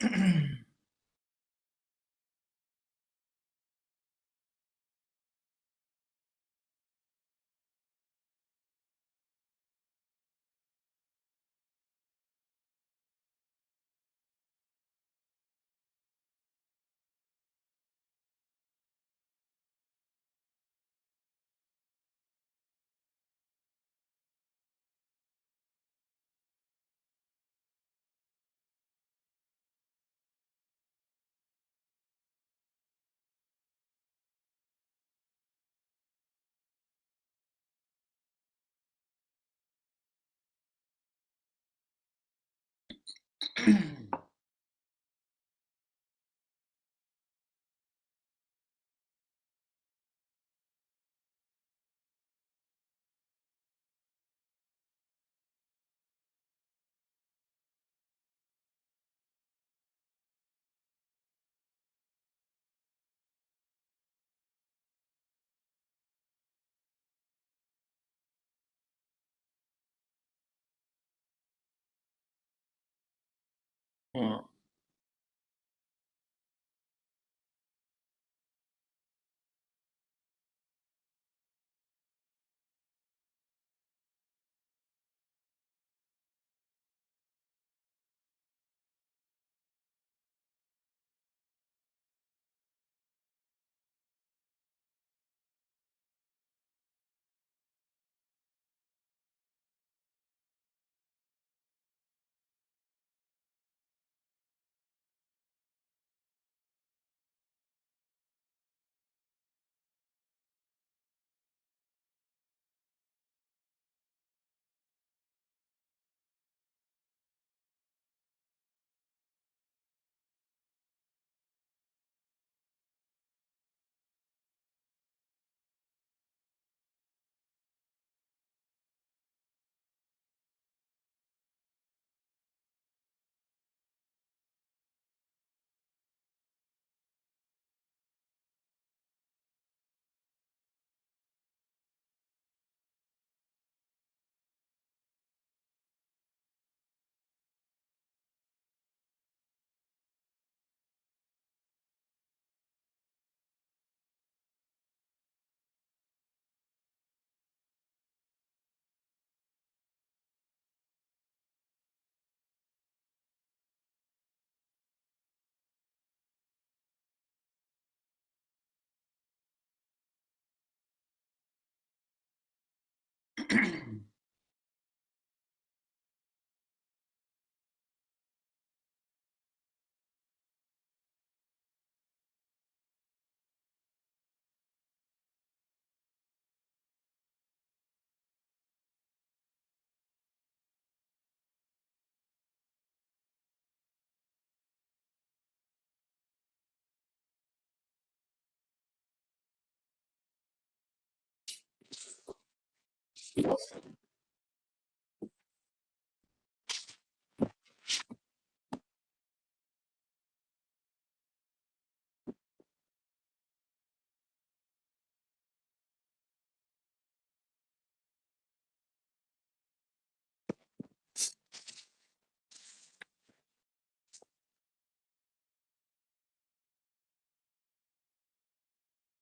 Mm.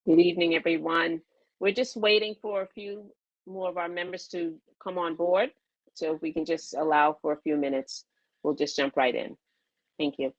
Good evening, everyone. We're just waiting for a few more of our members to come on board. So if we can just allow for a few minutes, we'll just jump right in. Thank you.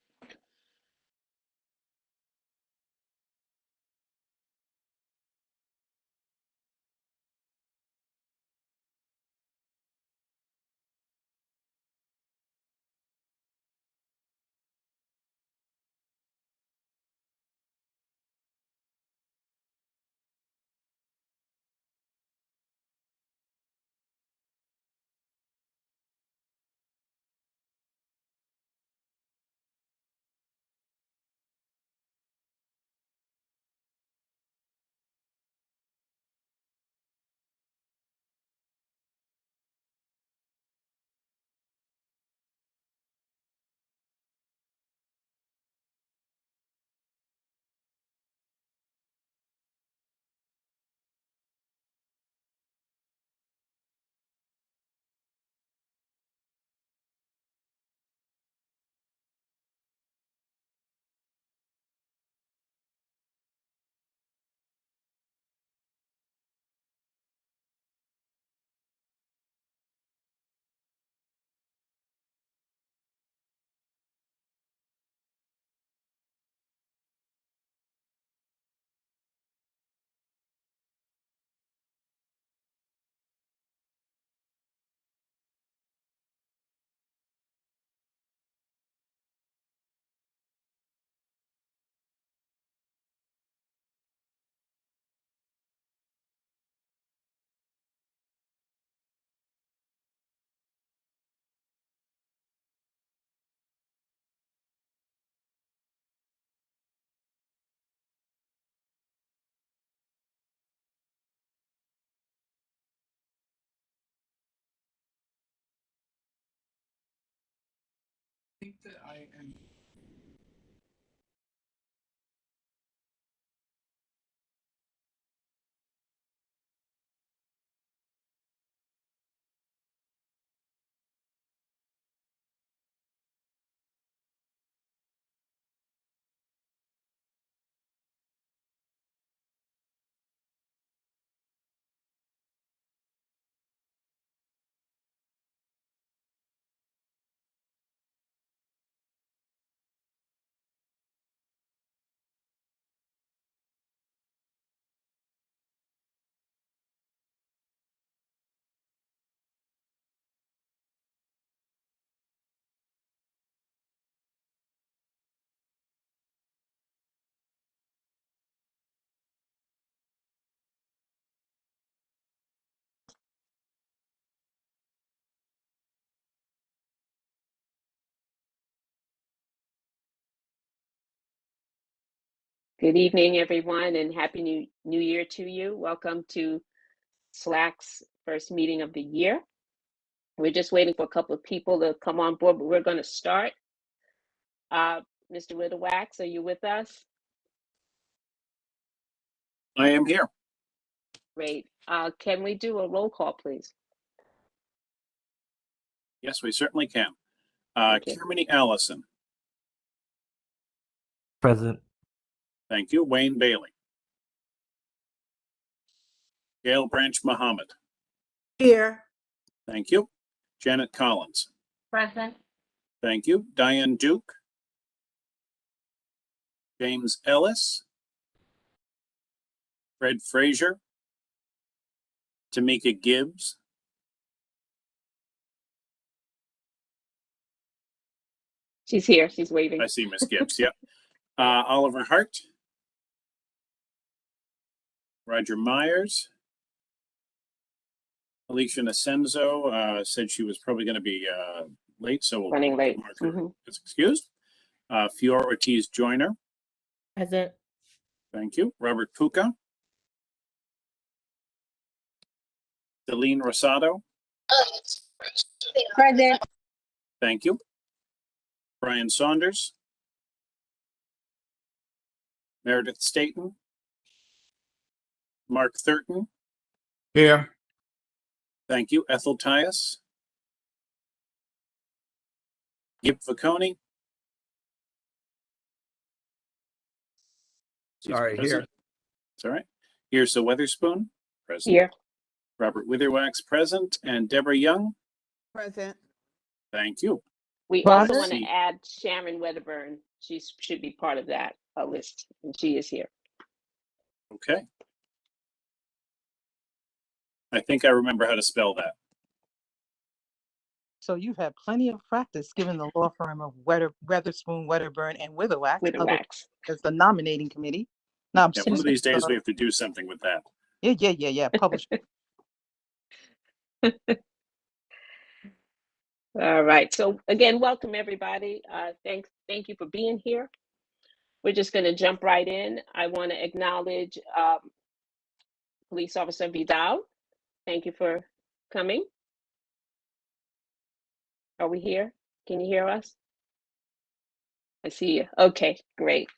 think that I am. Good evening, everyone, and Happy New Year to you. Welcome to Slac's first meeting of the year. We're just waiting for a couple of people to come on board, but we're going to start. Mr. Whitterwax, are you with us? I am here. Great. Can we do a roll call, please? Yes, we certainly can. Thank you. Kermany Allison. Present. Thank you. Wayne Bailey. Gail Branch Muhammad. Here. Thank you. Janet Collins. Present. Thank you. Diane Duke. James Ellis. Fred Frazier. Tamika Gibbs. She's here. She's waving. I see Miss Gibbs. Yep. Oliver Hart. Roger Myers. Alicia Nasenzo said she was probably going to be late, so we'll Running late. mark her as excused. Fiora Ortiz Joyner. Present. Thank you. Robert Puca. Deline Rosado. Present. Thank you. Brian Saunders. Meredith Staten. Mark Thurton. Here. Thank you. Ethel Tias. Gib Vacconi. Sorry, here. It's all right. Here's Weatherspoon. Present. Here. Robert Witherwax present. And Deborah Young. Present. Thank you. We Present. also want to add Sharon Wedderburn. She should be part of that list, and she is here. Okay. I think I remember how to spell that. So you've had plenty of practice given the law firm of Weatherspoon, Wedderburn, and Witherwax Whitterwax. as the nominating committee. No, I'm Yeah, just one of these days we have to do something with that. Yeah. Publish. All right. So again, welcome everybody. Thank you for being here. We're just going to jump right in. I want to acknowledge Police Officer Vidal. Thank you for coming. Are we here? Can you hear us? I see you. Okay, great.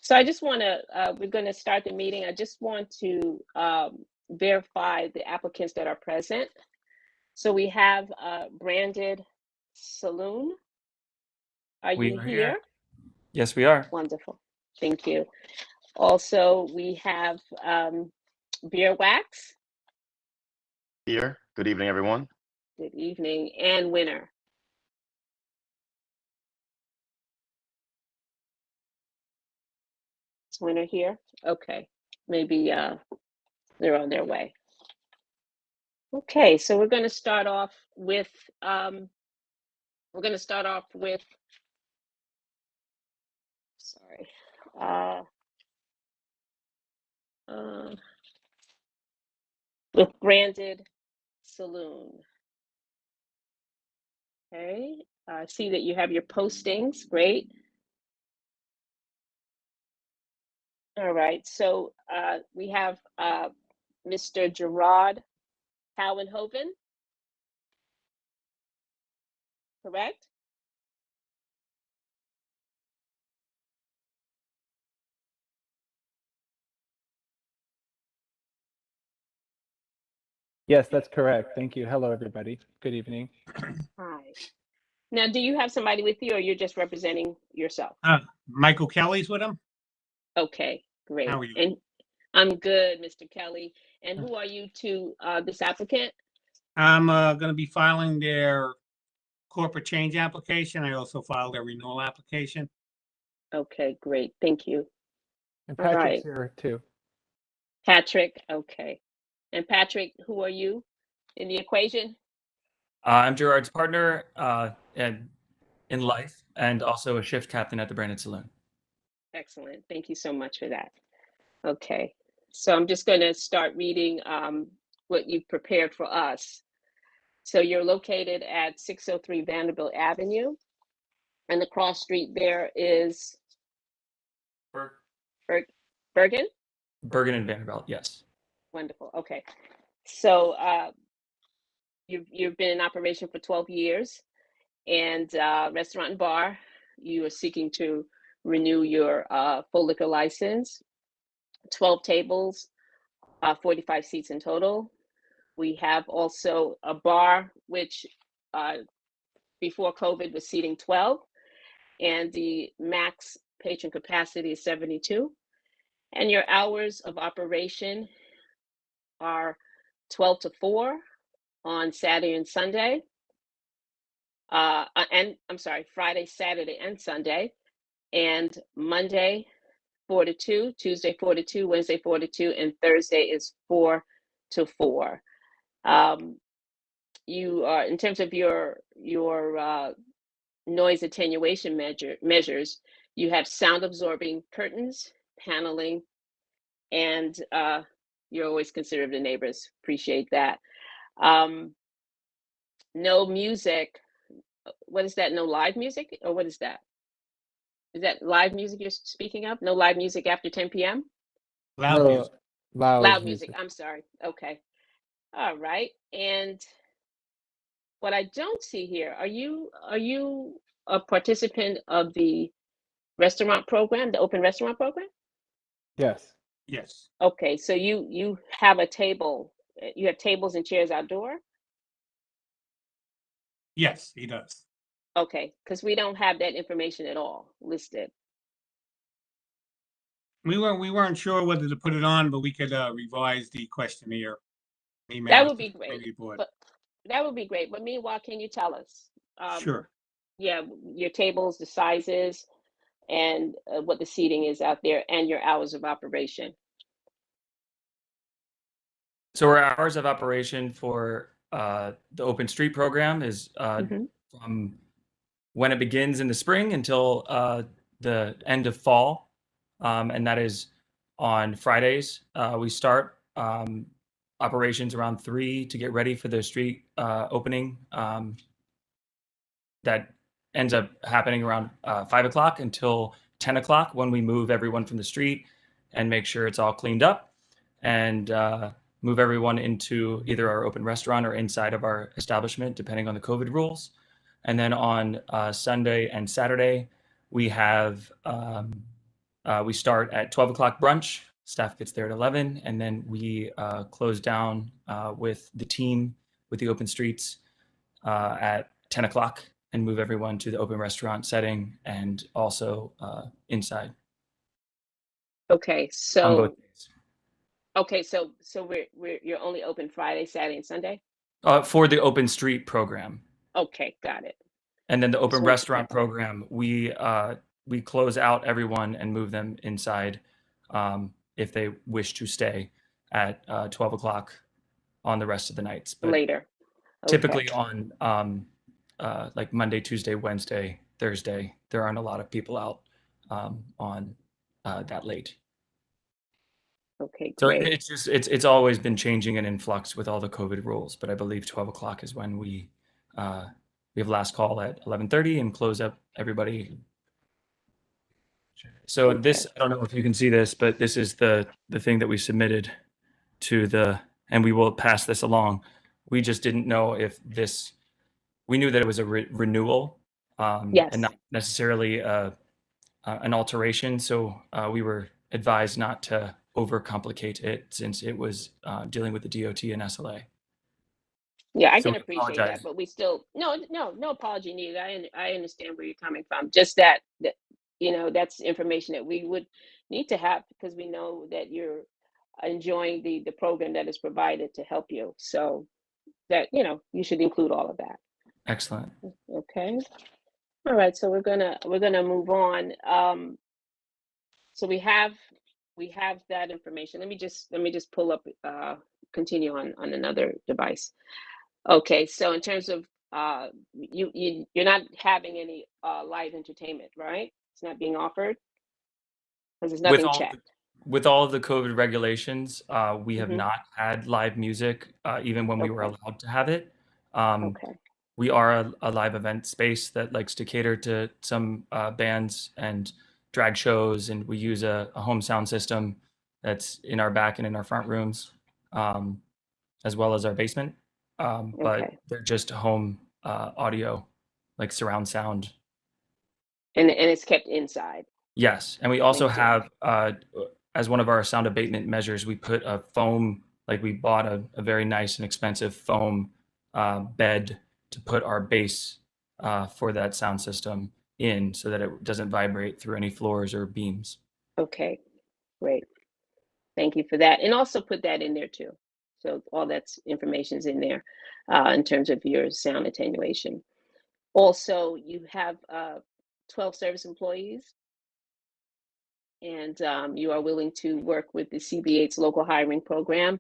So I just want to, we're going to start the meeting. I just want to verify the applicants that are present. So we have Branded Saloon. Are We you are here? Yes, we are. Wonderful. Thank you. Also, we have Beer Wax. Here. Good evening, everyone. Good evening. And Winner. Is Winner here? Okay. Maybe they're on their way. Okay, so we're going to start off with sorry. With Branded Saloon. Okay, I see that you have your postings. Great. All right, so we have Mr. Gerard Howenhoven, correct? Yes, that's correct. Thank you. Hello, everybody. Good evening. Hi. Now, do you have somebody with you or you're just representing yourself? Michael Kelly's with him. Okay, great. How are you? And I'm good, Mr. Kelly. And who are you to this applicant? I'm going to be filing their corporate change application. I also filed their renewal application. Okay, great. Thank you. And All Patrick's right. here too. Patrick, okay. And Patrick, who are you in the equation? I'm Gerard's partner and in life and also a shift captain at the Brandon Saloon. Excellent. Thank you so much for that. Okay. So I'm just going to start reading what you've prepared for us. So you're located at 603 Vanderbilt Avenue, and the cross street there is Bergen? Bergen and Vanderbilt, yes. Wonderful. Okay. So you've been in operation for 12 years, and restaurant and bar. You are seeking to renew your full liquor license. 12 tables, 45 seats in total. We have also a bar, which before COVID was seating 12, and the max patron capacity is 72. And your hours of operation are 12 to 4 on Saturday and Sunday. And I'm sorry, Friday, Saturday, and Sunday. And Monday, 4 to 2, Tuesday, 4 to 2, Wednesday, 4 to 2, and Thursday is 4 to 4. You are, in terms of your noise attenuation measures, you have sound absorbing curtains, paneling, and you're always considerate of the neighbors. Appreciate that. No music. What is that? No live music, or what is that? Is that live music you're speaking of? No live music after 10 p.m.? Loud music. Loud music. I'm sorry. Okay. All right. And what I don't see here, are you a participant of the restaurant program, the open restaurant program? Yes. Yes. Okay, so you have a table, you have tables and chairs outdoor? Yes, he does. Okay, because we don't have that information at all listed. We weren't sure whether to put it on, but we could revise the questionnaire. Email That it would to be the great. committee board. But that would be great. But meanwhile, can you tell us? Sure. Yeah, your tables, the sizes, and what the seating is out there, and your hours of operation. So our hours of operation for the open street program is from when it begins in the spring until the end of fall. And that is on Fridays. We start operations around 3 to get ready for the street opening. That ends up happening around 5 o'clock until 10 o'clock when we move everyone from the street and make sure it's all cleaned up and move everyone into either our open restaurant or inside of our establishment, depending on the COVID rules. And then on Sunday and Saturday, we have we start at 12 o'clock brunch. Staff gets there at 11, and then we close down with the team with the open streets at 10 o'clock and move everyone to the open restaurant setting and also inside. Okay, On so both days. okay, so you're only open Friday, Saturday, and Sunday? For the open street program. Okay, got it. And then the Just open wanted to restaurant clarify. program, we close out everyone and move them inside if they wish to stay at 12 o'clock on the rest of the nights. But Later. Okay. typically on like Monday, Tuesday, Wednesday, Thursday, there aren't a lot of people out on that late. Okay, So great. it's just it's always been changing and in flux with all the COVID rules. But I believe 12 o'clock is when we have last call at 11:30 and close up everybody. So Okay. this, I don't know if you can see this, but this is the thing that we submitted to the, and we will pass this along. We just didn't know if this, we knew that it was a renewal Yes. and not necessarily an alteration. So we were advised not to overcomplicate it since it was dealing with the DOT and SLA. Yeah, I So can we appreciate apologize. that, but we still, no apology needed. I understand where you're coming from. Just that, that's information that we would need to have because we know that you're enjoying the program that is provided to help you. So that, you should include all of that. Excellent. Okay. All right. So we're gonna move on. So we have that information. Let me just pull up, continue on another device. Okay. So in terms of you're not having any live entertainment, right? It's not being offered because there's nothing checked. With all of the COVID regulations, we have Mhm. not had live music, even when we were Okay. allowed to have it. Okay. We are a live event space that likes to cater to some bands and drag shows, and we use a home sound system that's in our back and in our front rooms, as well as our basement. But Okay. they're just home audio, like surround sound. And it's kept inside. Yes, and we also Thank you. have, as one of our sound abatement measures, we put a foam, like we bought a very nice and expensive foam bed to put our bass for that sound system in so that it doesn't vibrate through any floors or beams. Okay. Great. Thank you for that. And also put that in there too. So all that's information's in there in terms of your sound attenuation. Also, you have 12 service employees, and you are willing to work with the CB8's local hiring program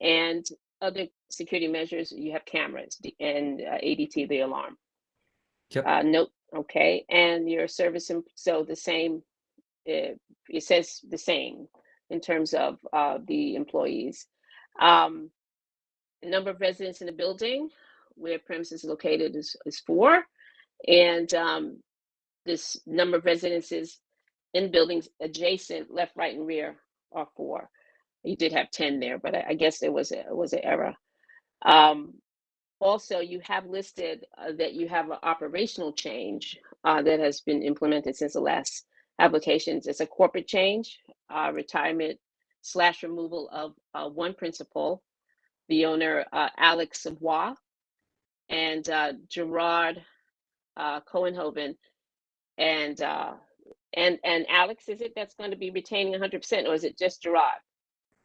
and other security measures. You have cameras and ADT, the alarm. Yep. Note, okay, and your service, so the same, it says the same in terms of the employees. The number of residents in the building where premises is located is 4, and this number of residences in buildings adjacent, left, right, and rear are 4. You did have 10 there, but I guess there was an error. Also, you have listed that you have an operational change that has been implemented since the last applications. It's a corporate change, retirement / removal of one principal, the owner, Alex Savoy, and Gerard Cohenhoven. And Alex, is it that's going to be retaining 100%, or is it just Gerard?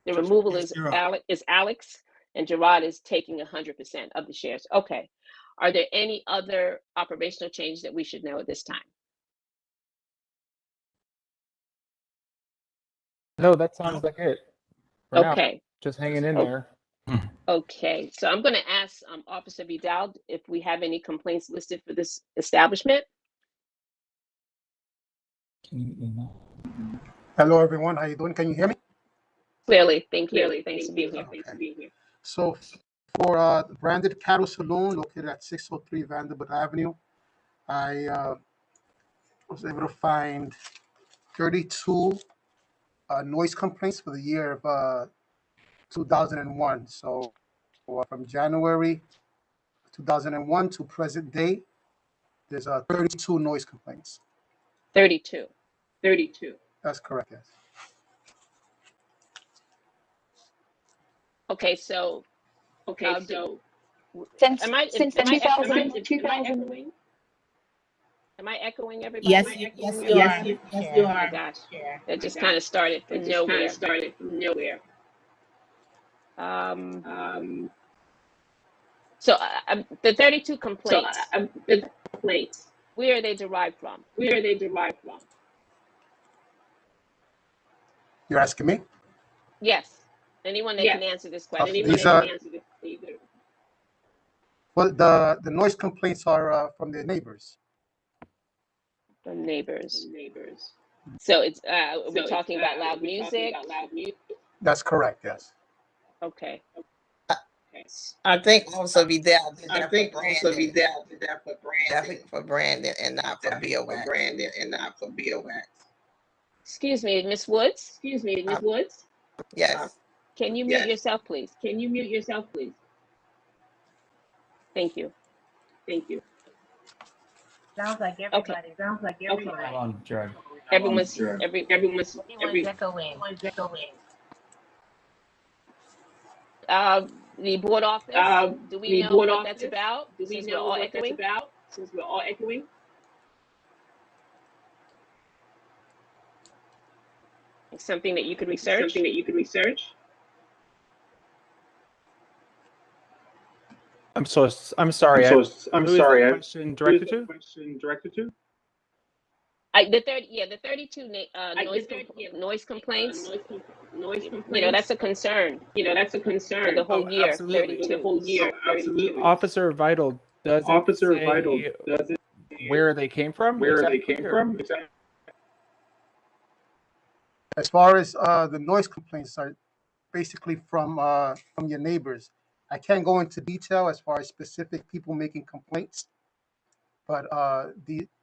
The removal Just is Gerard. Alex, and Gerard is taking 100% of the shares. Okay. Are there any other operational changes that we should know at this time? No, that sounds like it. For now, Okay. just hanging in Oh. there. Okay. So I'm going to ask Officer Vidal if we have any complaints listed for this establishment. Hello, everyone. How you doing? Can you hear me? Clearly. Thank you. Thanks for being here. Okay. So for Branded Cattle Saloon located at 603 Vanderbilt Avenue, I was able to find 32 noise complaints for the year of 2001. So from January 2001 to present day, there's 32 noise complaints. 32. That's correct, yes. Okay. So Since am I 2000. Am I echoing everybody? Yes, yes, you are. Oh my gosh. That just kind of started from nowhere. So the 32 complaints, where are they derived from? You're asking me? Yes. Anyone that can answer this question. These are, well, the noise complaints are from the neighbors. From neighbors. So it's we're talking about loud music. That's correct, yes. Okay. I think also be there definitely for Brandon and not for Bill Wax. Excuse me, Miss Woods. Yes. Can you mute yourself, please? Thank you. Sounds like everybody. Hold on, Jared. Everyone's Everyone's echoing. The board office, do we The know board what that's office, about? do we Since we're know all what that's echoing? about, since we're all echoing? It's something that you could research? Something that you could research? I'm sorry. I'm Who is sorry. the question Who is directed the to? question directed to? The 32 noise complaints. Noise You know, complaints. that's a concern You know, that's a for concern the whole year. absolutely. for the 32. whole year. Absolutely. Officer Vital, does it Officer Vital, say does it? where they came from? Where they exactly, came or- from? Exactly. As far as the noise complaints are basically from your neighbors. I can't go into detail as far as specific people making complaints, but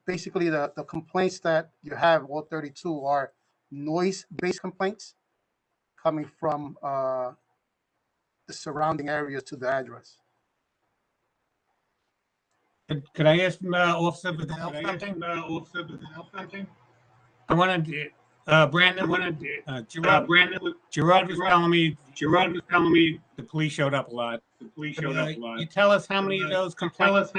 basically the complaints that you have, all 32, are noise-based complaints coming from the surrounding areas to the address. Could I ask Officer Vidal something? I wanted Brandon. Gerard was telling me. The police showed up a lot. You tell us how many of those complaints?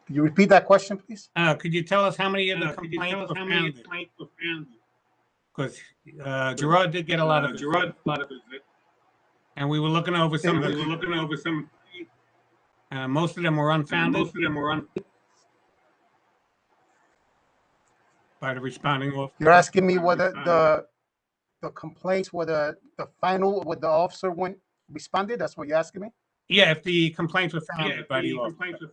Could you repeat that question, please? Could you tell us how many of the complaints were founded? Because Gerard did get a lot of it. And we were looking over some. Most of them were unfounded. By the responding officer. You're asking me whether the complaints, whether the officer responded? That's what you're asking me? Yeah, if the complaints were founded by the officer.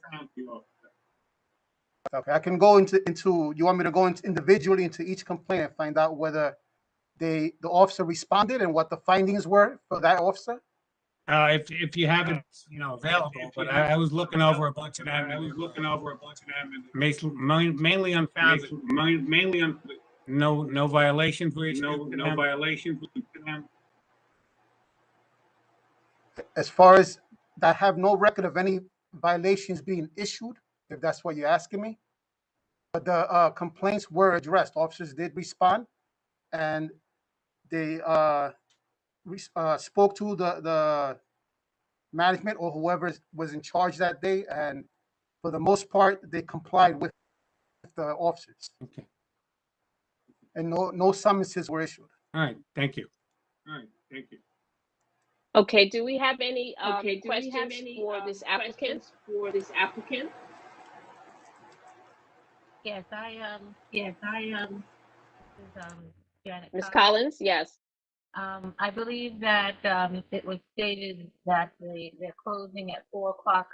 Okay, I can go into, you want me to go into individually into each complaint and find out whether the officer responded and what the findings were for that officer? If you have it, available, but I was looking over a bunch of them. Mainly unfounded. No violations were issued. No violations. As far as I have no record of any violations being issued, if that's what you're asking me. But the complaints were addressed. Officers did respond, and they spoke to the management or whoever was in charge that day, and for the most part, they complied with the officers. Okay. And no summonses were issued. All right. Thank you. Okay, do we have any questions for this applicant? Yes, Janet Ms. Collins. Collins, yes. I believe that it was stated that they're closing at 4:00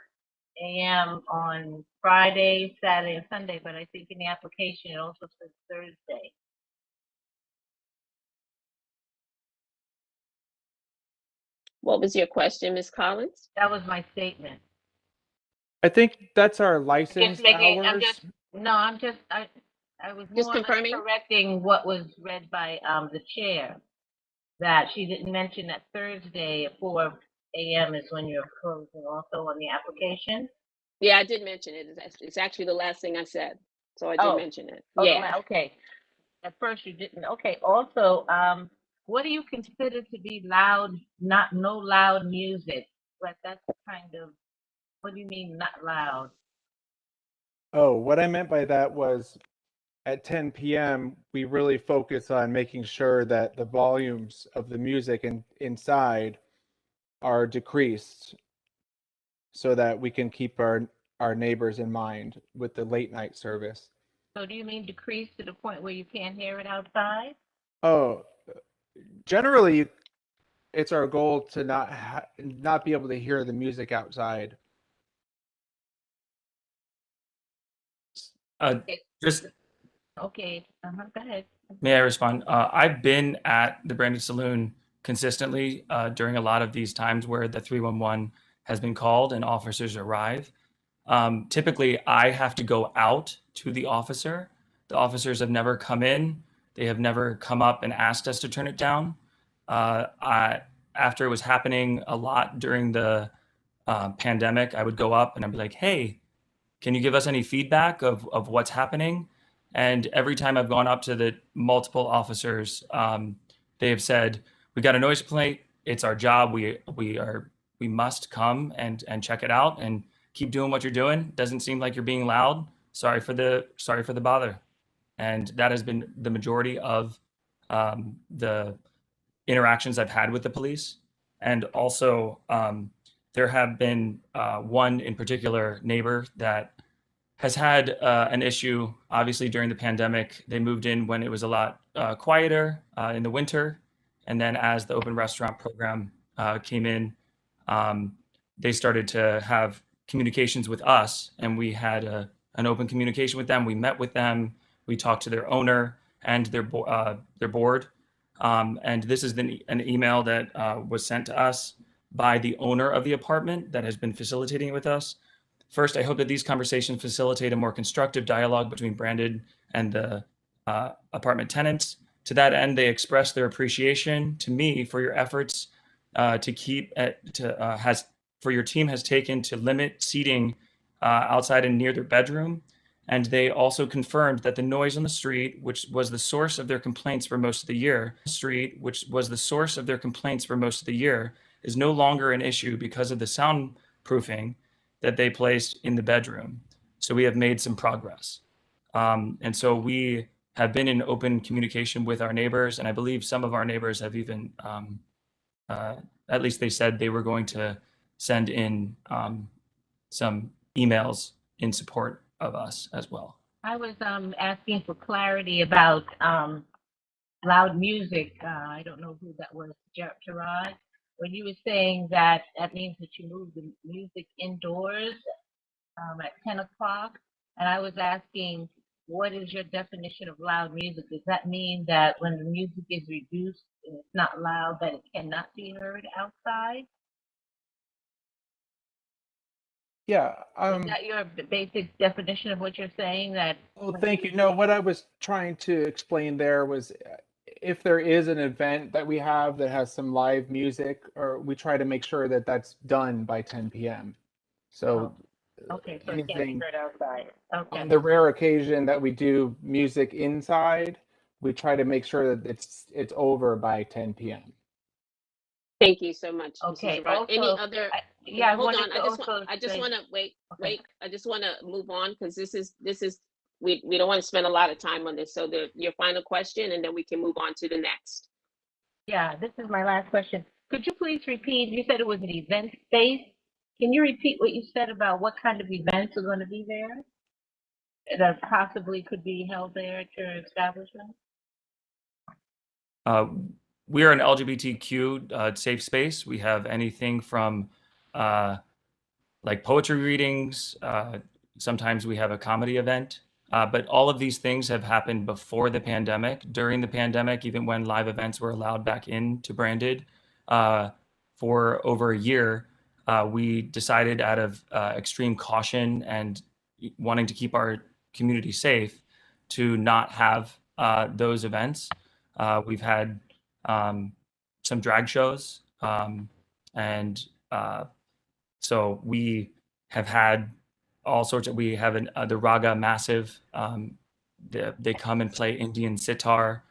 a.m. on Friday, Saturday, and Sunday, but I think in the application it also says Thursday. What was your question, Ms. Collins? That was my statement. I think that's our license hours. I was Just more or less confirming? correcting what was read by the chair, that she didn't mention that Thursday at 4 a.m. is when you're closing also on the application. Yeah, I did mention it. It's actually the last thing I said. So I did mention it. Yeah. Okay. At first you didn't. Okay. Also, what do you consider to be loud, no loud music? Like that's kind of, what do you mean not loud? Oh, what I meant by that was at 10 p.m., we really focus on making sure that the volumes of the music inside are decreased so that we can keep our neighbors in mind with the late night service. So do you mean decrease to the point where you can't hear it outside? Oh, generally, it's our goal to not be able to hear the music outside. Just Okay. Go ahead. may I respond? I've been at the Brandy Saloon consistently during a lot of these times where the 311 has been called and officers arrive. Typically, I have to go out to the officer. The officers have never come in. They have never come up and asked us to turn it down. After it was happening a lot during the pandemic, I would go up and I'd be like, hey, can you give us any feedback of what's happening? And every time I've gone up to the multiple officers, they have said, we got a noise complaint. it's our job. We must come and check it out and keep doing what you're doing. Doesn't seem like you're being loud. Sorry for the bother. And that has been the majority of the interactions I've had with the police. And also, there have been one in particular neighbor that has had an issue. Obviously, during the pandemic, they moved in when it was a lot quieter in the winter. And then as the open restaurant program came in, they started to have communications with us, and we had an open communication with them. We met with them. We talked to their owner and their board. And this is an email that was sent to us by the owner of the apartment that has been facilitating it with us. First, I hope that these conversations facilitate a more constructive dialogue between Branded and the apartment tenants. To that end, they express their appreciation to me for your efforts for your team has taken to limit seating outside and near their bedroom. And they also confirmed that the noise on the street, which was the source of their complaints for most of the year, is no longer an issue because of the soundproofing that they placed in the bedroom. So we have made some progress. And so we have been in open communication with our neighbors, and I believe some of our neighbors have even, at least they said they were going to send in some emails in support of us as well. I was asking for clarity about loud music. I don't know who that was, Gerard. When you were saying that means that you move the music indoors at 10 o'clock, and I was asking, what is your definition of loud music? Does that mean that when the music is reduced and it's not loud, that it cannot be heard outside? Yeah. Is that your basic definition of what you're saying? That Oh, thank you. No, what I was trying to explain there was if there is an event that we have that has some live music, or we try to make sure that that's done by 10 p.m. So okay, so it can't be anything heard outside. Okay. on the rare occasion that we do music inside, we try to make sure that it's over by 10 p.m. Thank you so much, Okay, Mrs. Gerard. Any also, other? yeah, I Hold wanted on. to also I just say- want to wait. Okay. I just want to move on because this is we don't want to spend a lot of time on this. So your final question, and then we can move on to the next. Yeah, this is my last question. Could you please repeat? You said it was an event space. Can you repeat what you said about what kind of events are going to be there that possibly could be held there at your establishment? We are an LGBTQ safe space. We have anything from like poetry readings. Sometimes we have a comedy event. But all of these things have happened before the pandemic, during the pandemic, even when live events were allowed back into Branded. For over a year, we decided out of extreme caution and wanting to keep our community safe to not have those events. We've had some drag shows, and so we have had all sorts of. We have the Raga Massive. They come and play Indian sitar.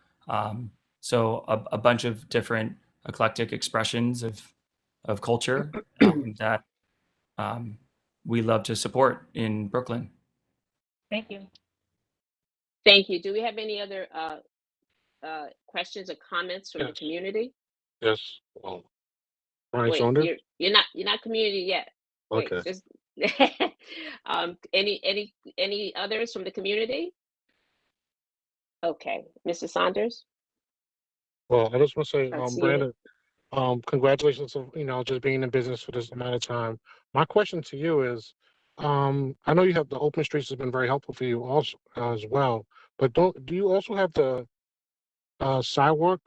So a bunch of different eclectic expressions of culture that we love to support in Brooklyn. Thank you. Thank you. Do we have any other questions or comments from the Yes. community? Yes. Ronnie Wait, Saunders? you're not community yet. Wait, Okay. just any others from the community? Okay, Mr. Saunders. Well, I just want to say, I see Brandon, congratulations on, just being in business for this amount of time. My question to you is, I know you have the open streets has been very helpful for you also as well, but do you also have the sidewalk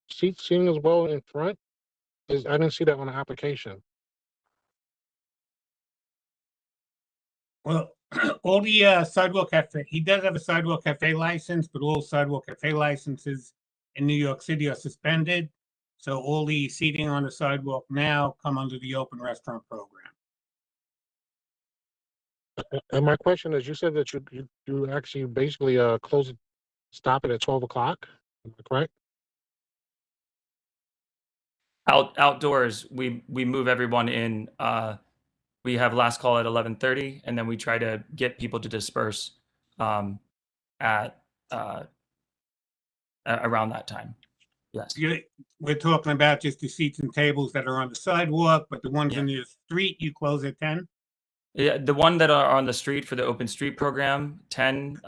seating as well in front? I didn't see that on the application. Well, all the sidewalk cafe, he does have a sidewalk cafe license, but all sidewalk cafe licenses in New York City are suspended. So all the seating on the sidewalk now come under the open restaurant program. And my question is, you said that you actually basically stop it at 12 o'clock. Am I correct? Outdoors, we move everyone in. We have last call at 11:30, and then we try to get people to disperse at around that time. Yes. We're talking about just the seats and tables that are on the sidewalk, but the ones Yeah. in the street, you close at 10? Yeah, the one that are on the street for the open street program, 10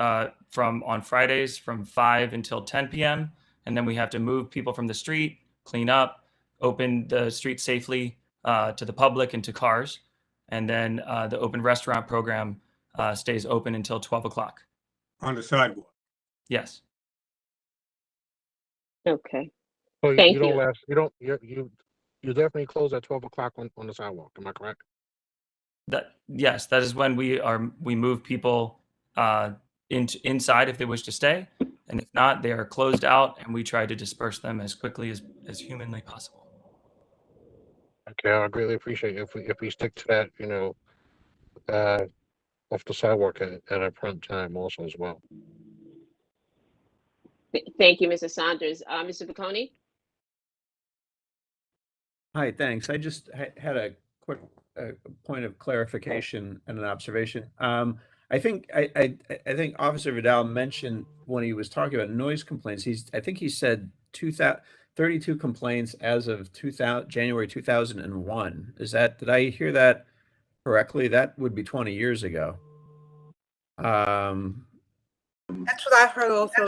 from on Fridays from 5 until 10 p.m. And then we have to move people from the street, clean up, open the street safely to the public and to cars. And then the open restaurant program stays open until 12 o'clock. On the sidewalk. Yes. Okay. So Thank you don't you. last, you don't, you definitely close at 12 o'clock on the sidewalk. Am I correct? Yes, that is when we move people inside if they wish to stay, and if not, they are closed out, and we try to disperse them as quickly as humanly possible. Okay, I greatly appreciate it if we stick to that, off the sidewalk at a prompt time also as well. Thank you, Mr. Saunders. Mr. Bocconi? Hi, thanks. I just had a quick point of clarification and an observation. I think Officer Vidal mentioned when he was talking about noise complaints, I think he said 32 complaints as of January 2001. Did I hear that correctly? That would be 20 years ago. That's what I heard also.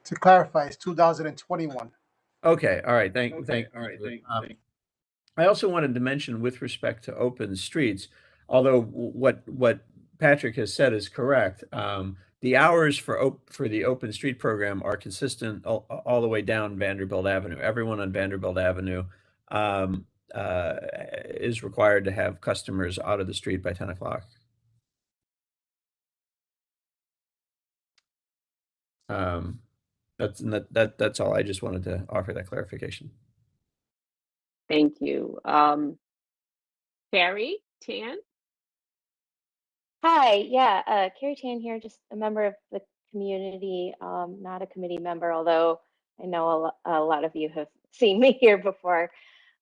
To clarify, it's 2021. Okay, all right. Thank. I also wanted to mention with respect to open streets, although what Patrick has said is correct. The hours for the open street program are consistent all the way down Vanderbilt Avenue. Everyone on Vanderbilt Avenue is required to have customers out of the street by 10 o'clock. That's all. I just wanted to offer that clarification. Thank you. Carrie Tan? Hi, yeah, Carrie Tan here, just a member of the community, not a committee member, although I know a lot of you have seen me here before.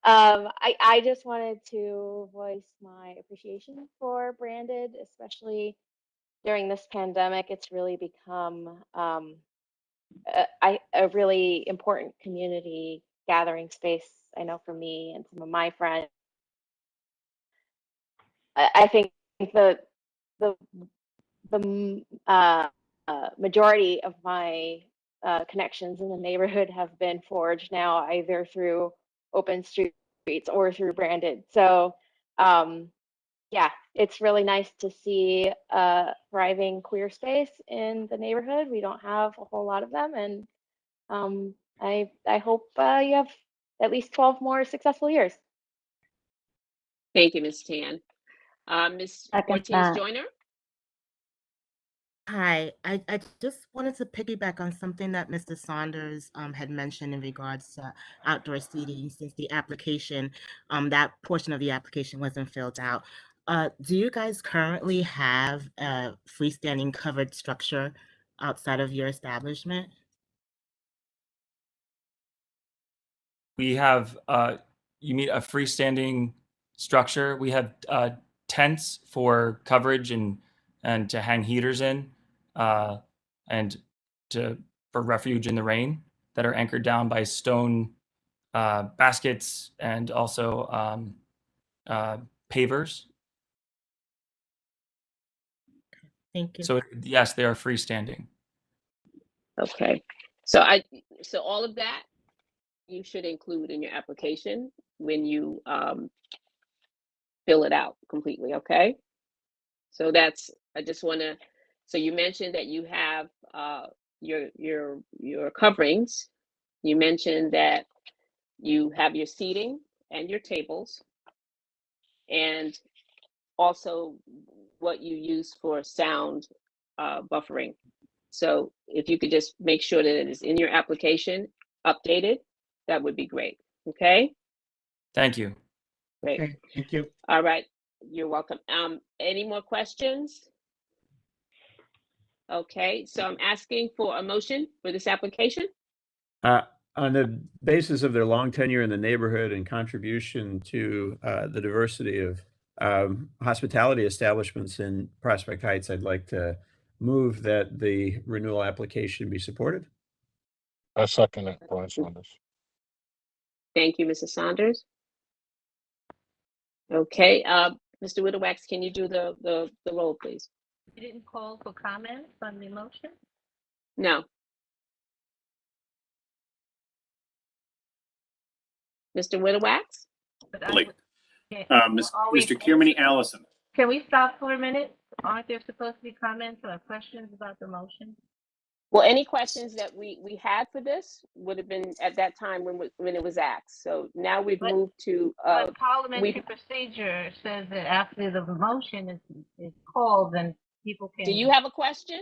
I just wanted to voice my appreciation for Branded, especially during this pandemic. It's really become a really important community gathering space, I know for me and some of my friends. I think the majority of my connections in the neighborhood have been forged now either through open streets or through Branded. So yeah, it's really nice to see a thriving queer space in the neighborhood. We don't have a whole lot of them, and I hope you have at least 12 more successful years. Thank you, Ms. Tan. Ms. Ortiz Joyner? Hi, I just wanted to piggyback on something that Mr. Saunders had mentioned in regards to outdoor seating, since the application, that portion of the application wasn't filled out. Do you guys currently have a freestanding covered structure outside of your establishment? We have, you mean a freestanding structure? We have tents for coverage and to hang heaters in, and for refuge in the rain that are anchored down by stone baskets and also pavers. Thank you. So yes, they are freestanding. Okay. So all of that you should include in your application when you fill it out completely, okay? So I just want to, so you mentioned that you have your coverings. You mentioned that you have your seating and your tables, and also what you use for sound buffering. So if you could just make sure that it is in your application, updated, that would be great. Okay? Thank you. Great. Okay, thank you. All right. You're welcome. Any more questions? Okay, so I'm asking for a motion for this application. on the basis of their long tenure in the neighborhood and contribution to the diversity of hospitality establishments in Prospect Heights, I'd like to move that the renewal application be supported. I second it, Brian Saunders. Thank you, Mrs. Saunders. Okay, Mr. Whitterwax, can you do the roll, please? You didn't call for comments on the motion? No. Mr. Whitterwax? But I Late. would- okay, are we- Mr. Kiermany Allison. Can we stop for a minute? Aren't there supposed to be comments or questions about the motion? Well, any questions that we had for this would have been at that time when it was asked. So now we've But- moved to, But parliamentary procedure says that after the motion is called, then people can. do you have a question?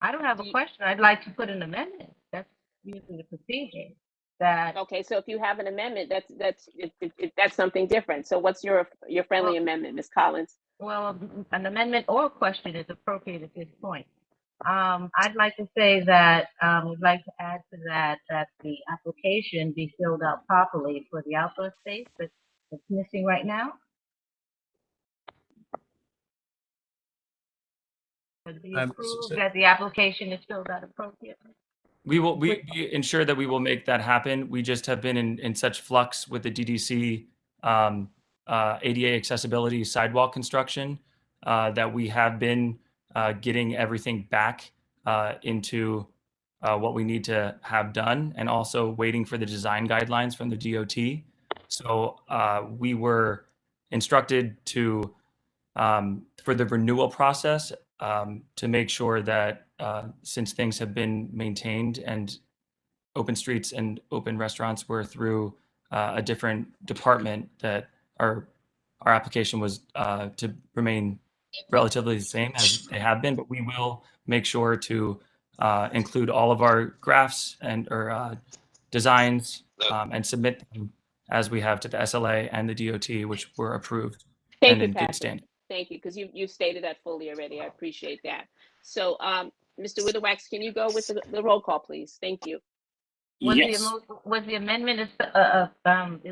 I don't have a question. I'd like to put an amendment. That's usually the procedure. That, Okay, so if you have an amendment, that's something different. So what's your friendly Well- amendment, Ms. Collins? well, an amendment or a question is appropriate at this point. I'd like to say that, we'd like to add to that the application be filled out properly for the outdoor space that's missing right now. Would be approved that the application is filled out appropriately. We ensure that we will make that happen. We just have been in such flux with the DDC ADA accessibility sidewalk construction that we have been getting everything back into what we need to have done, and also waiting for the design guidelines from the DOT. So we were instructed to for the renewal process to make sure that since things have been maintained and open streets and open restaurants were through a different department, that our application was to remain relatively the same as they have been, but we will make sure to include all of our graphs and or designs and submit them as we have to the SLA and the DOT, which were approved Thank and you, in good Patrick. standing. Thank you, because you stated that fully already. I appreciate that. So, Mr. Whitterwax, can you go with the roll call, please? Thank you. Yes. Was the amendment is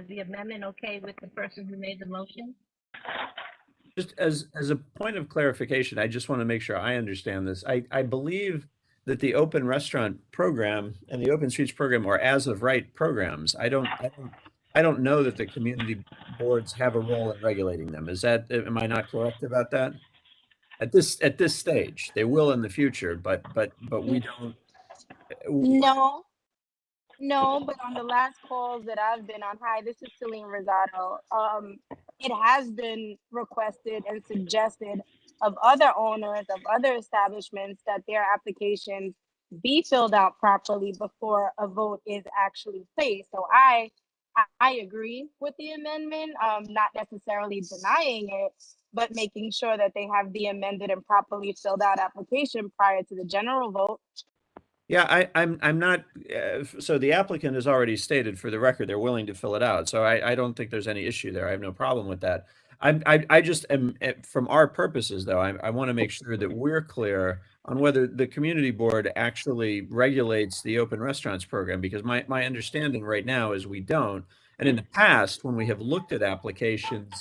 the amendment okay with the person who made the motion? Just as a point of clarification, I just want to make sure I understand this. I believe that the open restaurant program and the open streets program are as of right programs. I don't know that the community boards have a role in regulating them. Am I not correct about that? At this stage, they will in the future, but we don't. No, but on the last calls that I've been on, hi, this is Celine Rosado. It has been requested and suggested of other owners of other establishments that their applications be filled out properly before a vote is actually placed. So I agree with the amendment, not necessarily denying it, but making sure that they have the amended and properly filled out application prior to the general vote. Yeah, I'm not, so the applicant has already stated for the record, they're willing to fill it out. So I don't think there's any issue there. I have no problem with that. I just am, from our purposes though, I want to make sure that we're clear on whether the community board actually regulates the open restaurants program, because my understanding right now is we don't. And in the past, when we have looked at applications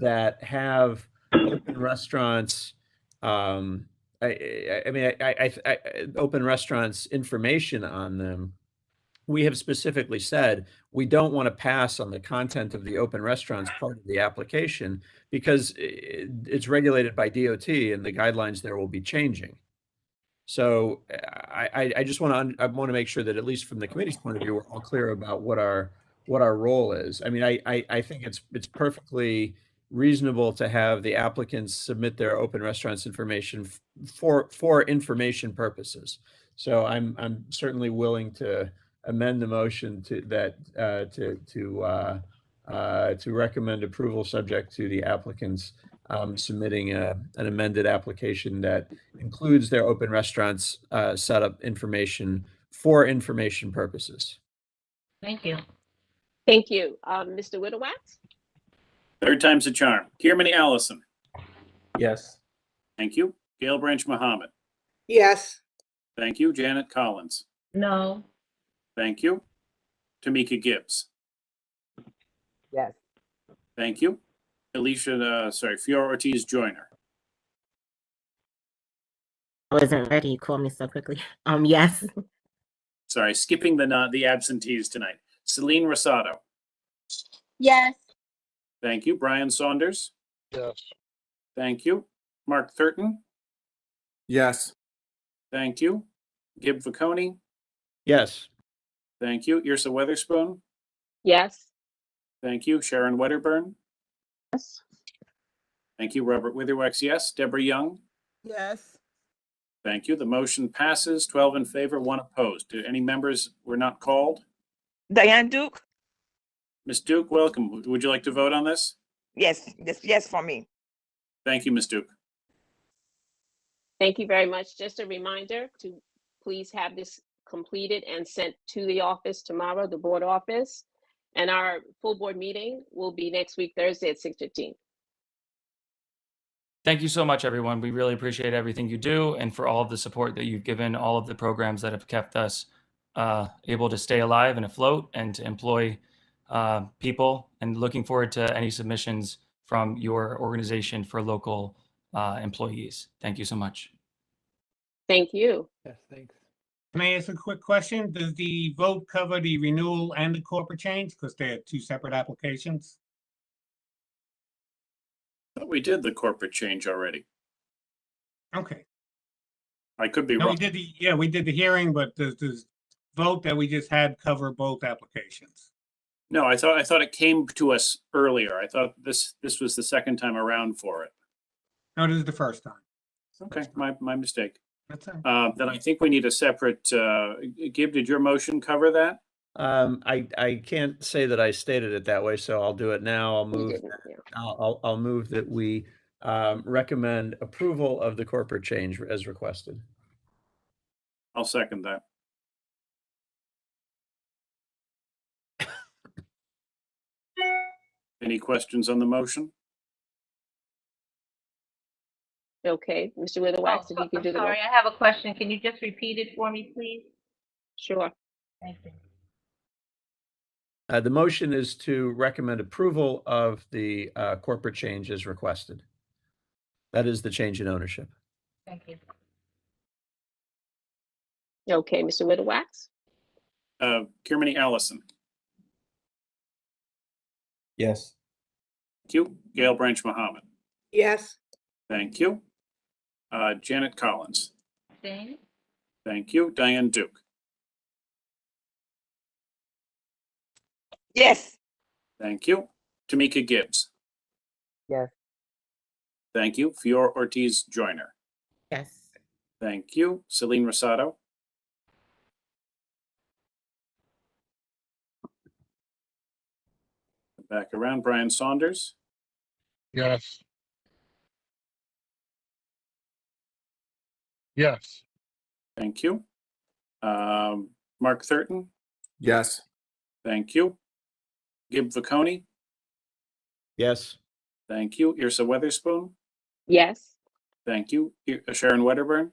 that have open restaurants, open restaurants information on them, we have specifically said we don't want to pass on the content of the open restaurants part of the application because it's regulated by DOT and the guidelines there will be changing. So I just want to make sure that at least from the committee's point of view, we're all clear about what our role is. I mean, I think it's perfectly reasonable to have the applicants submit their open restaurants information for information purposes. So I'm certainly willing to amend the motion to recommend approval subject to the applicants submitting an amended application that includes their open restaurants setup information for information purposes. Thank you. Thank you. Mr. Whitterwax? Third time's a charm. Kiermany Allison. Yes. Thank you. Gail Branch Mohammed. Yes. Thank you. Janet Collins. No. Thank you. Tamika Gibbs. Yes. Thank you. Fiora Ortiz Joyner. I wasn't ready. You called me so quickly. Yes. Sorry, skipping the absentees tonight. Celine Rosado. Yes. Thank you. Brian Saunders. Yes. Thank you. Mark Thurton. Yes. Thank you. Gib Viconi. Yes. Thank you. Yrsa Weatherspoon. Yes. Thank you. Sharon Wedderburn. Yes. Thank you. Robert Witherwax, yes. Deborah Young. Yes. Thank you. The motion passes. 12 in favor, 1 opposed. Do any members were not called? Diane Duke? Ms. Duke, welcome. Would you like to vote on this? Yes, yes for me. Thank you, Ms. Duke. Thank you very much. Just a reminder to please have this completed and sent to the office tomorrow, the board office. And our full board meeting will be next week, Thursday at 6:15. Thank you so much, everyone. We really appreciate everything you do and for all of the support that you've given all of the programs that have kept us able to stay alive and afloat and to employ people, and looking forward to any submissions from your organization for local employees. Thank you so much. Thank you. Yes, thanks. Can I ask a quick question? Does the vote cover the renewal and the corporate change? Because they're two separate applications. Thought we did the corporate change already. Okay. I could be No, wrong. we did the hearing, but does the vote that we just had cover both applications? No, I thought it came to us earlier. I thought this was the second time around for it. No, this is the first time. Okay, my mistake. That's all right. Then I think we need a separate, Gib, did your motion cover that? I can't say that I stated it that way, so I'll do it now. I'll You move. didn't, yeah. I'll move that we recommend approval of the corporate change as requested. I'll second that. Any questions on the motion? Okay, Mr. Witherwax, if you can I'm do the roll. sorry, I have a question. Can you just repeat it for me, please? Sure. Thank you. The motion is to recommend approval of the corporate change as requested. That is the change in ownership. Thank you. Okay, Mr. Witherwax? Kirmany Allison. Yes. Thank you. Gail Branch Mohammed. Yes. Thank you. Janet Collins. Abstain? Thank you. Diane Duke. Yes. Thank you. Tamika Gibbs. Yes. Thank you. Fiora Ortiz Joyner. Yes. Thank you. Celine Rosado. Back around. Brian Saunders. Yes. Yes. Thank you. Mark Thurton. Yes. Thank you. Gib Viconi. Yes. Thank you. Yrsa Weatherspoon. Yes. Thank you. Sharon Wedderburn.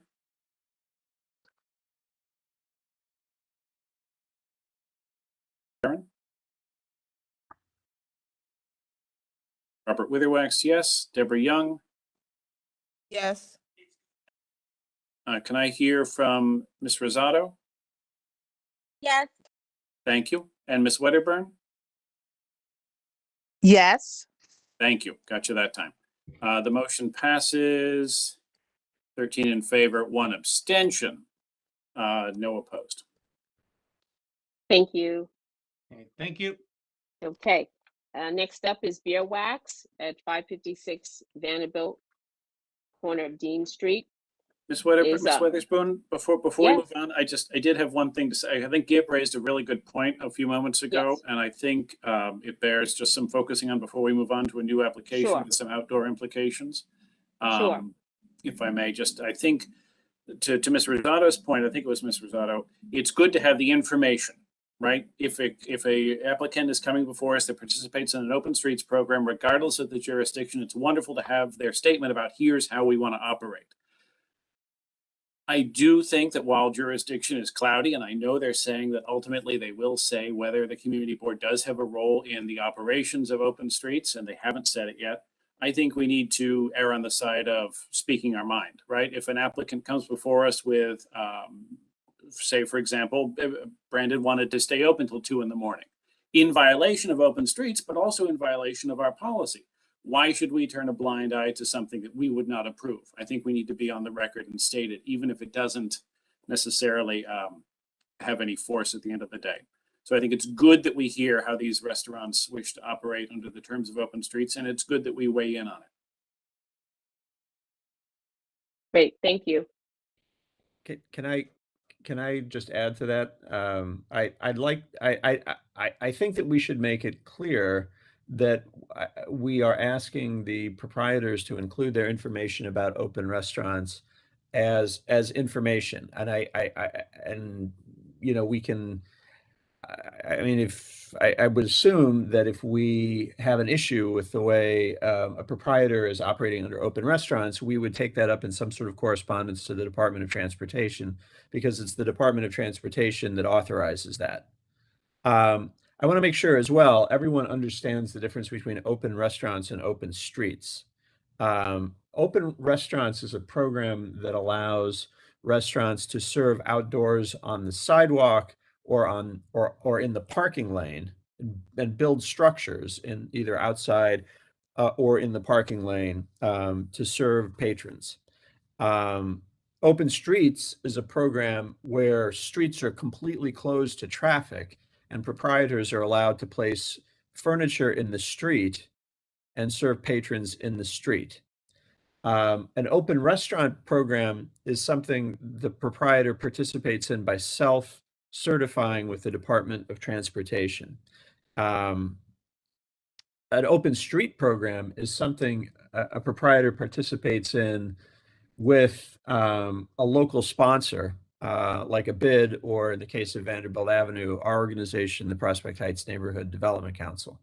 Sharon. Robert Witherwax, yes. Deborah Young. Yes. Can I hear from Ms. Rosado? Yes. Thank you. And Ms. Wedderburn? Yes. Thank you. Got you that time. The motion passes 13 in favor, 1 abstention, no opposed. Thank you. Okay, thank you. Okay, next up is Beer Wax at 556 Vanderbilt, corner of Dean Street. Ms. Is up. Weatherspoon, before we Yes. move on, I did have one thing to say. I think Gib raised a really good point a few moments ago, Yes. and I think it bears just some focusing on before we move on to a new application Sure. with some outdoor implications. Sure. If I may, I think to Ms. Rosado's point, I think it was Ms. Rosado, it's good to have the information, right? If a applicant is coming before us that participates in an open streets program, regardless of the jurisdiction, it's wonderful to have their statement about here's how we want to operate. I do think that while jurisdiction is cloudy, and I know they're saying that ultimately they will say whether the community board does have a role in the operations of open streets, and they haven't said it yet. I think we need to err on the side of speaking our mind, right? If an applicant comes before us with, say, for example, Brandon wanted to stay open till 2 a.m. in violation of open streets, but also in violation of our policy. Why should we turn a blind eye to something that we would not approve? I think we need to be on the record and state it, even if it doesn't necessarily have any force at the end of the day. So I think it's good that we hear how these restaurants wish to operate under the terms of open streets, and it's good that we weigh in on it. Great, thank you. Can I just add to that? I think that we should make it clear that we are asking the proprietors to include their information about open restaurants as information, and you know, we can. I mean, if I would assume that if we have an issue with the way a proprietor is operating under open restaurants, we would take that up in some sort of correspondence to the Department of Transportation, because it's the Department of Transportation that authorizes that. I want to make sure as well, everyone understands the difference between open restaurants and open streets. Open restaurants is a program that allows restaurants to serve outdoors on the sidewalk or in the parking lane, and build structures in either outside or in the parking lane to serve patrons. Open Streets is a program where streets are completely closed to traffic, and proprietors are allowed to place furniture in the street and serve patrons in the street. An open restaurant program is something the proprietor participates in by self-certifying with the Department of Transportation. An open street program is something a proprietor participates in with a local sponsor, like a bid, or in the case of Vanderbilt Avenue, our organization, the Prospect Heights Neighborhood Development Council.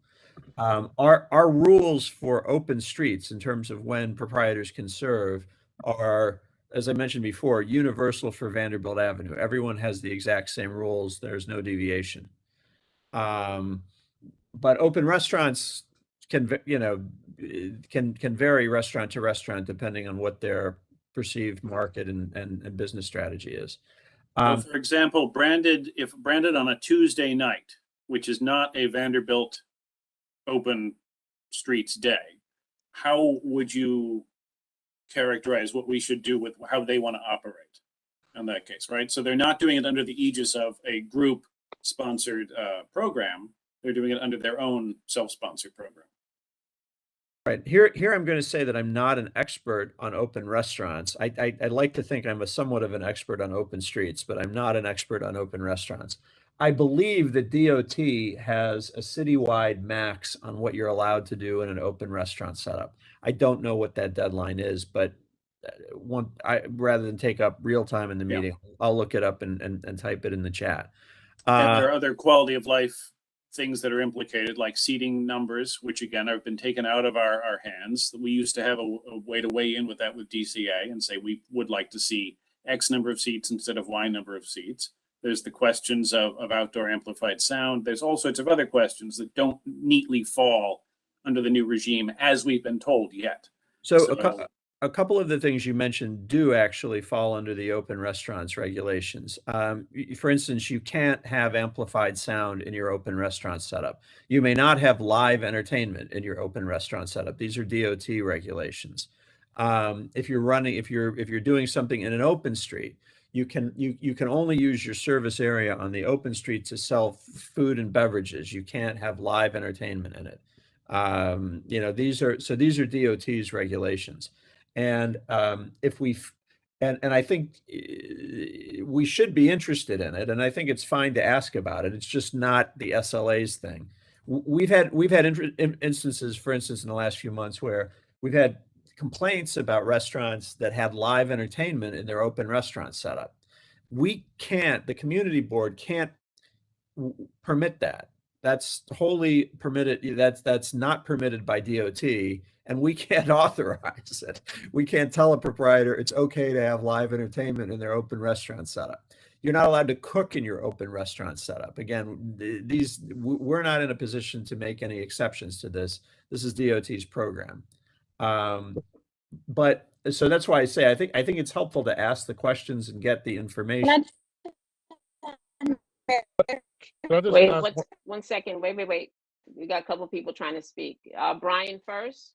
Our rules for open streets in terms of when proprietors can serve are, as I mentioned before, universal for Vanderbilt Avenue. Everyone has the exact same rules. There's no deviation. But open restaurants can vary restaurant to restaurant depending on what their perceived market and business strategy is. So for example, if branded on a Tuesday night, which is not a Vanderbilt open streets day, how would you characterize what we should do with how they want to operate in that case, right? So they're not doing it under the aegis of a group sponsored program. They're doing it under their own self-sponsored program. Right. Here I'm going to say that I'm not an expert on open restaurants. I like to think I'm somewhat of an expert on open streets, but I'm not an expert on open restaurants. I believe that DOT has a citywide max on what you're allowed to do in an open restaurant setup. I don't know what that deadline is, but rather than take up real time in the meeting, I'll look it up and type it in the chat. And there are other quality of life things that are implicated, like seating numbers, which again have been taken out of our hands. We used to have a way to weigh in with that with DCA and say we would like to see X number of seats instead of Y number of seats. There's the questions of outdoor amplified sound. There's all sorts of other questions that don't neatly fall under the new regime as we've been told yet. So a couple of the things you mentioned do actually fall under the open restaurants regulations. For instance, you can't have amplified sound in your open restaurant setup. You may not have live entertainment in your open restaurant setup. These are DOT regulations. If you're doing something in an open street, you can only use your service area on the open street to sell food and beverages. You can't have live entertainment in it. These are DOT's regulations. And I think we should be interested in it, and I think it's fine to ask about it. It's just not the SLA's thing. We've had instances, for instance, in the last few months where we've had complaints about restaurants that had live entertainment in their open restaurant setup. The community board can't permit that. That's wholly permitted. That's not permitted by DOT, and we can't authorize it. We can't tell a proprietor it's okay to have live entertainment in their open restaurant setup. You're not allowed to cook in your open restaurant setup. Again, we're not in a position to make any exceptions to this. This is DOT's program. But so that's why I say I think it's helpful to ask the questions and get the information. Wait, one second. Wait. We got a couple people trying to speak. Brian first.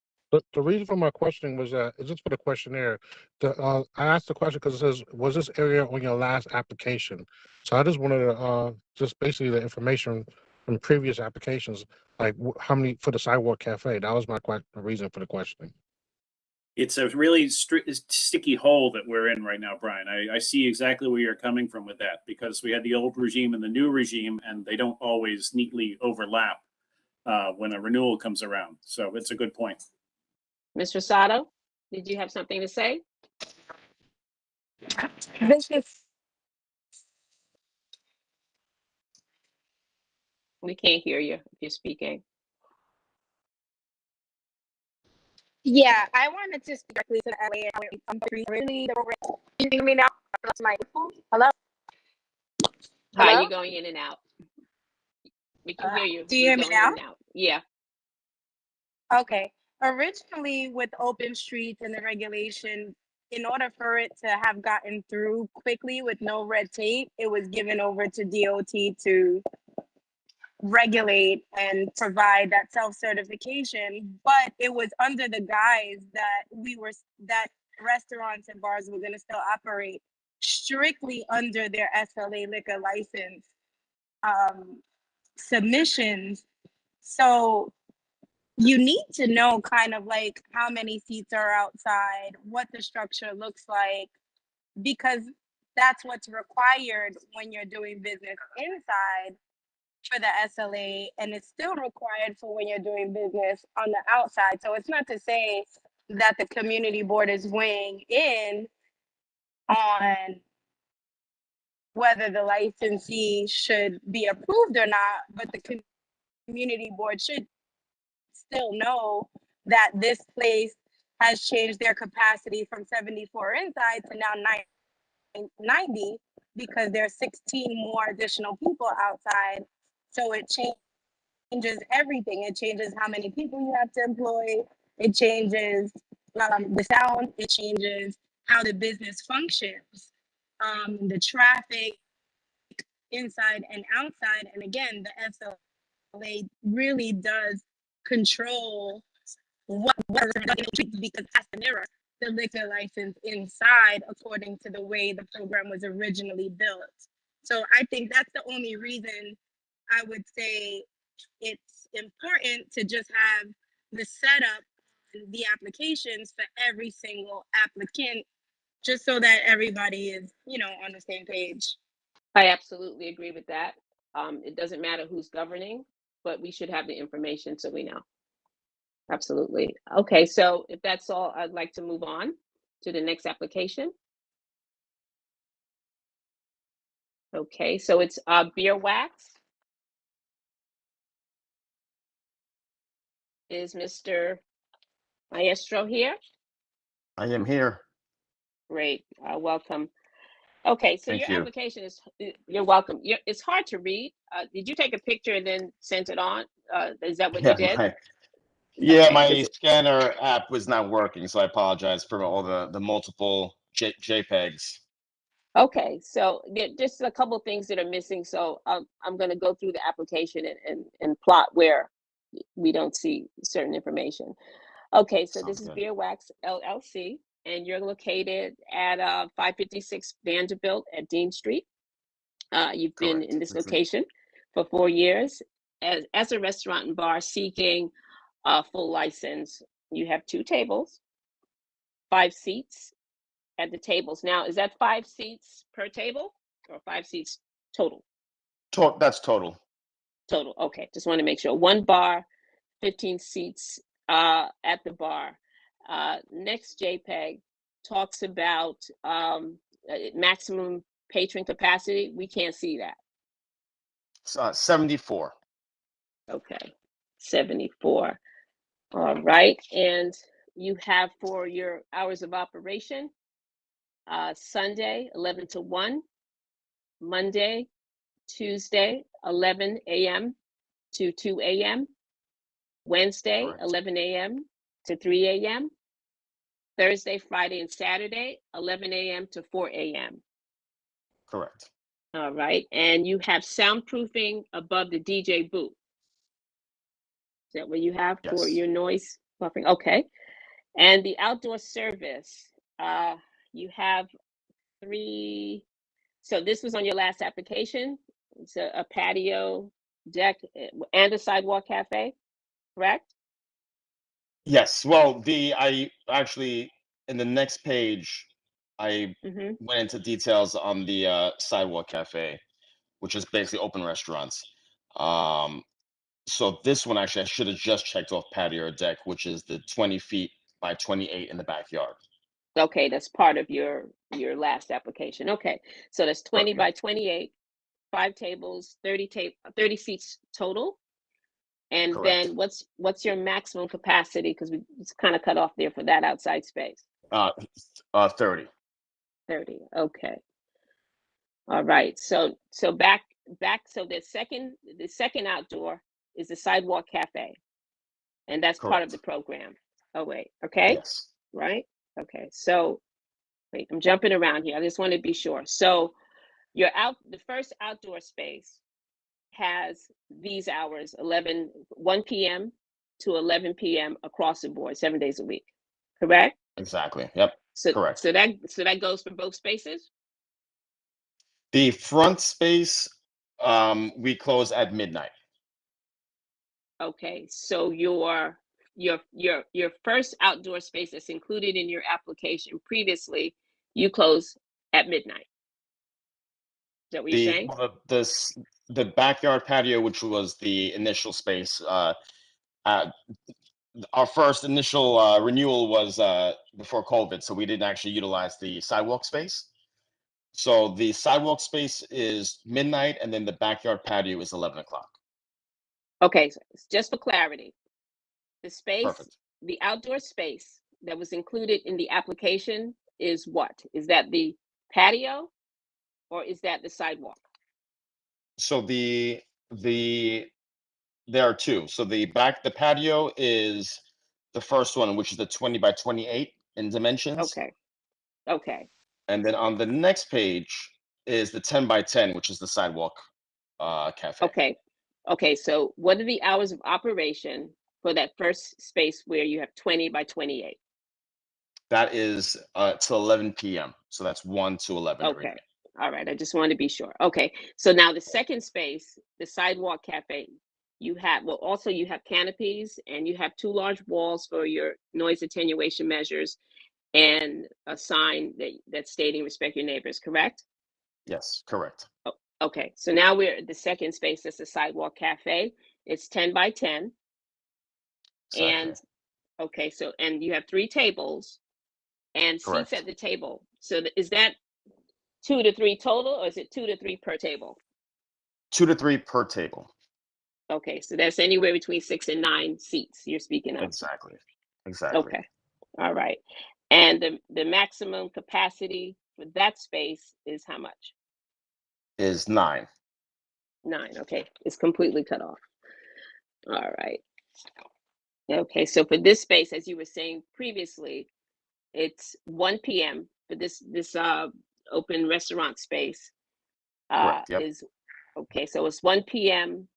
The reason for my questioning was that it's just for the questionnaire. I asked the question because it says, "Was this area on your last application?" So I just wanted to just basically the information from previous applications, like how many for the sidewalk cafe. That was my reason for the questioning. It's a really sticky hole that we're in right now, Brian. I see exactly where you're coming from with that, because we had the old regime and the new regime, and they don't always neatly overlap when a renewal comes around. So it's a good point. Ms. Rosado, did you have something to say? This is We can't hear you if you're speaking. Yeah, I wanted to speak directly to the LA. Really, you hear me now? That's my hello. Hi, Hello? you're going in and out. We can hear you. Do you You're hear me going now? in and out. Yeah. Okay. Originally, with open streets and the regulation, in order for it to have gotten through quickly with no red tape, it was given over to DOT to regulate and provide that self-certification, but it was under the guise that restaurants and bars were going to still operate strictly under their SLA liquor license submissions. So you need to know kind of like how many seats are outside, what the structure looks like, because that's what's required when you're doing business inside for the SLA, and it's still required for when you're doing business on the outside. So it's not to say that the community board is weighing in on whether the licensee should be approved or not, but the community board should still know that this place has changed their capacity from 74 inside to now 90 because there's 16 more additional people outside. So it changes everything. It changes how many people you have to employ. It changes the sound. It changes how the business functions, the traffic inside and outside. And again, the SLA really does control what because it has to mirror the liquor license inside according to the way the program was originally built. So I think that's the only reason I would say it's important to just have the setup, the applications for every single applicant, just so that everybody is, on the same page. I absolutely agree with that. It doesn't matter who's governing, but we should have the information so we know. Absolutely. Okay, so if that's all, I'd like to move on to the next application. Okay, so it's beer wax. Is Mr. Maestro here? I am here. Great, welcome. Okay, so Thank your you. application is, you're welcome. It's hard to read. Did you take a picture and then send it on? Is that what you did? Yeah, Okay. my scanner app was not working, so I apologize for all the multiple JPEGs. Okay, so just a couple things that are missing. So I'm going to go through the application and plot where we don't see certain information. Okay, so this is Beer Wax LLC, and you're located at 556 Vanderbilt at Dean Street. You've been in this location for 4 years as a restaurant and bar seeking a full license. You have 2 tables, 5 seats at the tables. Now, is that 5 seats per table or 5 seats total? That's total. Total. Okay, just want to make sure. 1 bar, 15 seats at the bar. Next JPEG talks about maximum patron capacity. We can't see that. It's 74. Okay, 74. All right, and you have for your hours of operation, Sunday, 11 to 1, Monday, Tuesday, 11 a.m. to 2 a.m., Wednesday, Correct. 11 a.m. to 3 a.m., Thursday, Friday, and Saturday, 11 a.m. to 4 a.m. Correct. All right, and you have soundproofing above the DJ booth. Is that what you have for Yes. your noise buffering? Okay. And the outdoor service, you have 3. So this was on your last application. It's a patio, deck, and a sidewalk cafe, correct? Yes. Well, I actually, in the next page, I Mm-hmm. went into details on the sidewalk cafe, which is basically open restaurants. So this one actually I should have just checked off patio or deck, which is the 20 feet by 28 in the backyard. Okay, that's part of your last application. Okay, so that's 20 Okay. by 28, 5 tables, 30 seats total. And Correct. then what's your maximum capacity? Because we it's kind of cut off there for that outside space. 30. 30. Okay. All right. So back. So the second outdoor is the sidewalk cafe, and that's part of the Correct. program. Oh wait. Okay. Yes. Right. Okay. So wait, I'm jumping around here. I just want to be sure. So the first outdoor space has these hours, 1 p.m. to 11 p.m. across the board, 7 days a week. Correct? Exactly. Yep. So Correct. that goes for both spaces? The front space, we close at midnight. Okay. So your first outdoor space that's included in your application previously, you close at midnight. Is that what you're saying? The backyard patio, which was the initial space, our first initial renewal was before COVID, so we didn't actually utilize the sidewalk space. So the sidewalk space is midnight, and then the backyard patio is 11 o'clock. Okay. So just for clarity, the space, Perfect. the outdoor space that was included in the application is what? Is that the patio or is that the sidewalk? So there are two. So the patio is the first one, which is the 20 by 28 in dimensions. Okay. Okay. And then on the next page is the 10 by 10, which is the sidewalk cafe. Okay. Okay. So what are the hours of operation for that first space where you have 20 by 28? That is till 11 p.m. So that's 1 to 11 every Okay. night. All right. I just wanted to be sure. Okay. So now the second space, the sidewalk cafe, you have canopies and you have 2 large walls for your noise attenuation measures and a sign that's stating respect your neighbors, correct? Yes, correct. Oh, okay. So now we're at the second space, that's the sidewalk cafe. It's 10 by 10. Exactly. And okay, so and you have 3 tables and seats Correct. at the table. So is that 2 to 3 total, or is it 2 to 3 per table? 2 to 3 per table. Okay, so that's anywhere between 6 and 9 seats you're speaking of. Exactly. Exactly. Okay, all right. And the maximum capacity for that space is how much? Is 9. 9. Okay, it's completely cut off. All right. Okay, so for this space, as you were saying previously, it's 1 p.m. for this open restaurant space. Correct. Yep. Is okay. So it's 1 p.m.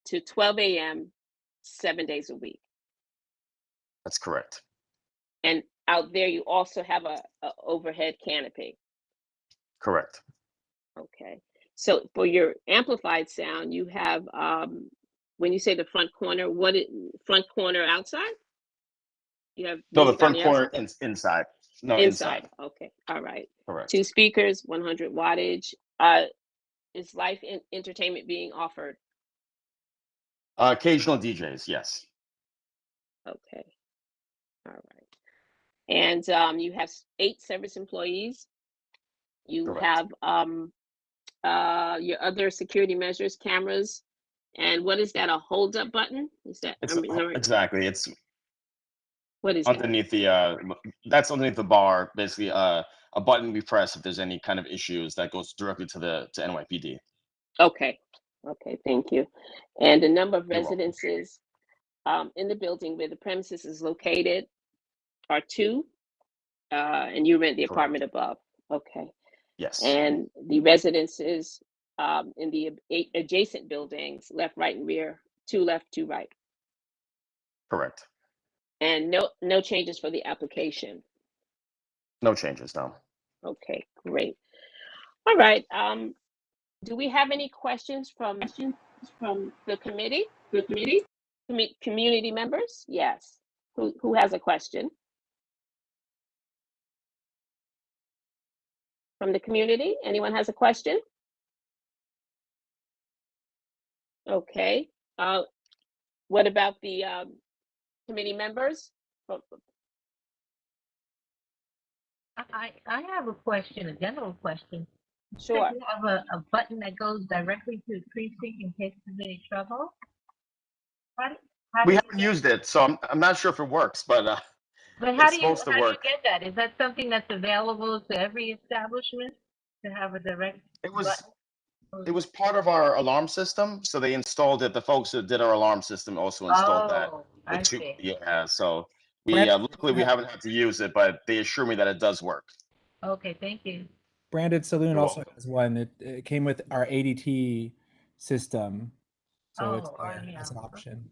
to 12 a.m. 7 days a week. That's correct. And out there, you also have a overhead canopy. Correct. Okay. So for your amplified sound, you have when you say the front corner, front corner outside? You have No, the music on front the corner outside? inside. No, Inside. inside. Okay. All right. Correct. 2 speakers, 100 wattage. Is live entertainment being offered? Occasional DJs, yes. Okay. All right. And you have 8 service employees. You Correct. have your other security measures, cameras, and what is that? A hold up button? Is that? It's exactly. What is that? Underneath that's underneath the bar, basically a button we press if there's any kind of issues that goes directly to NYPD. Okay, okay, thank you. And the number of You're welcome. residences in the building where the premises is located are 2, and you rent the Correct. apartment above. Okay. Yes. And the residences in the adjacent buildings, left, right, and rear, 2 left, 2 right. Correct. And no changes for the application. No changes, no. Okay, great. All right. Do we have any questions from the committee? Community members? Yes. Who has a question? From the community? Anyone has a question? Okay. What about the committee members? I have a question, a general question. Sure. You have a button that goes directly to the precinct in case there's any trouble? We haven't used it, so I'm not sure if it works, but how it's do you supposed to work. get that? Is that something that's available to every establishment to have a direct button? It was part of our alarm system, so they installed it. The folks that did our alarm system also installed that. Oh, I see. Yeah, so we Brandon, luckily we haven't had to use it, but they assure me that it does work. Okay, thank you. Branded Saloon You're also welcome. has one. It came with our ADT system, so it's there as an option.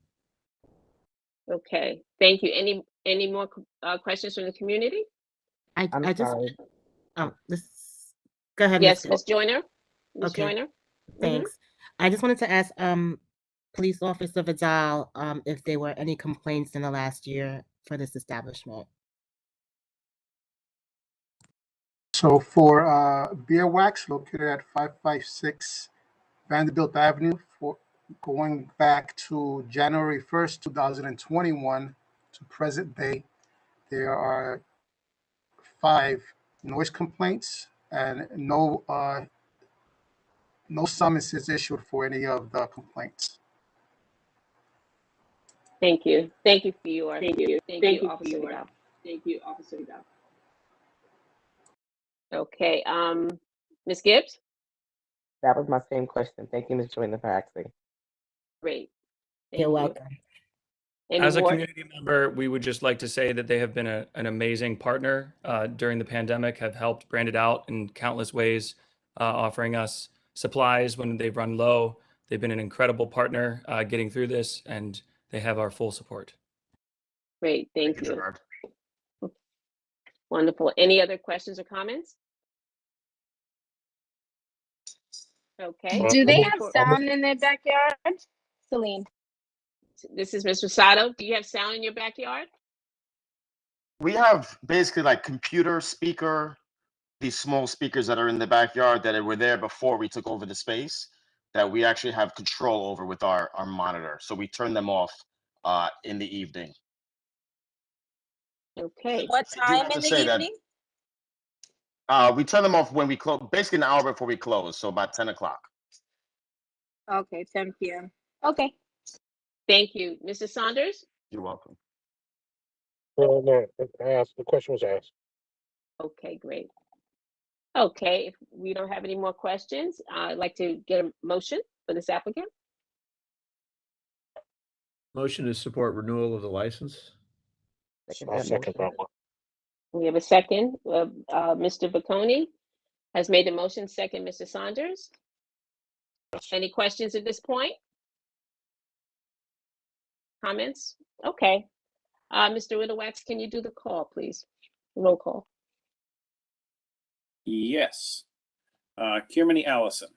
Okay, thank you. Any more questions from the community? I just go ahead. Yes, Ms. Ms. Joyner. Ms. Okay. Joyner. Thanks. I just wanted to ask Police Officer Vidal if there were any complaints in the last year for this establishment. So for Beer Wax, located at 556 Vanderbilt Avenue, for going back to January 1st, 2021 to present day, there are 5 noise complaints and no summonses issued for any of the complaints. Thank you. Thank you for your. Thank you, Officer Vidal. Okay. Ms. Gibbs. That was my same question. Thank you, Ms. Joyner, for asking. Great. You're welcome. As a community member, we would just like to say that they have been an amazing partner during the pandemic, have helped Branded Out in countless ways, offering us supplies when they've run low. They've been an incredible partner getting through this, and they have our full support. Great, thank you. Gerard. Wonderful. Any other questions or comments? Okay. Do they have sound in their backyard? Celine. This is Ms. Rosado. Do you have sound in your backyard? We have basically like computer speaker, these small speakers that are in the backyard that were there before we took over the space that we actually have control over with our monitor. So we turn them off in the evening. Okay. What time in the evening? We turn them off when we close, basically an hour before we close, so about 10 o'clock. Okay, 10 p.m. Okay. Thank you. Mr. Saunders? You're welcome. Well, no, the question was asked. Okay, great. Okay, if we don't have any more questions, I'd like to get a motion for this applicant. Motion to support renewal of the license. I'll second that one. We have a second. Mr. Bocconi has made the motion. Second, Mr. Saunders. Any questions at this point? Comments? Okay. Mr. Whittle-Wax, can you do the call, please? Roll call. Yes. Kirmany Allison.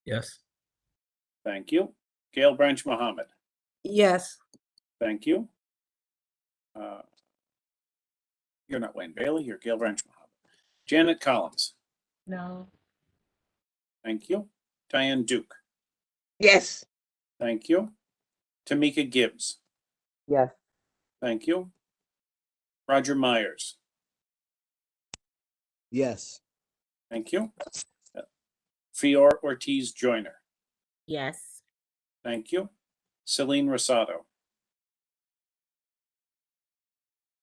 Yes. Thank you. Gail Branch Mohammed. Yes. Thank you. You're not Wayne Bailey, you're Gail Branch Mohammed. Janet Collins. No. Thank you. Diane Duke. Yes. Thank you. Tamika Gibbs. Yes. Thank you. Roger Myers. Yes. Thank you. Fior Ortiz Joyner. Yes. Thank you. Celine Rosado.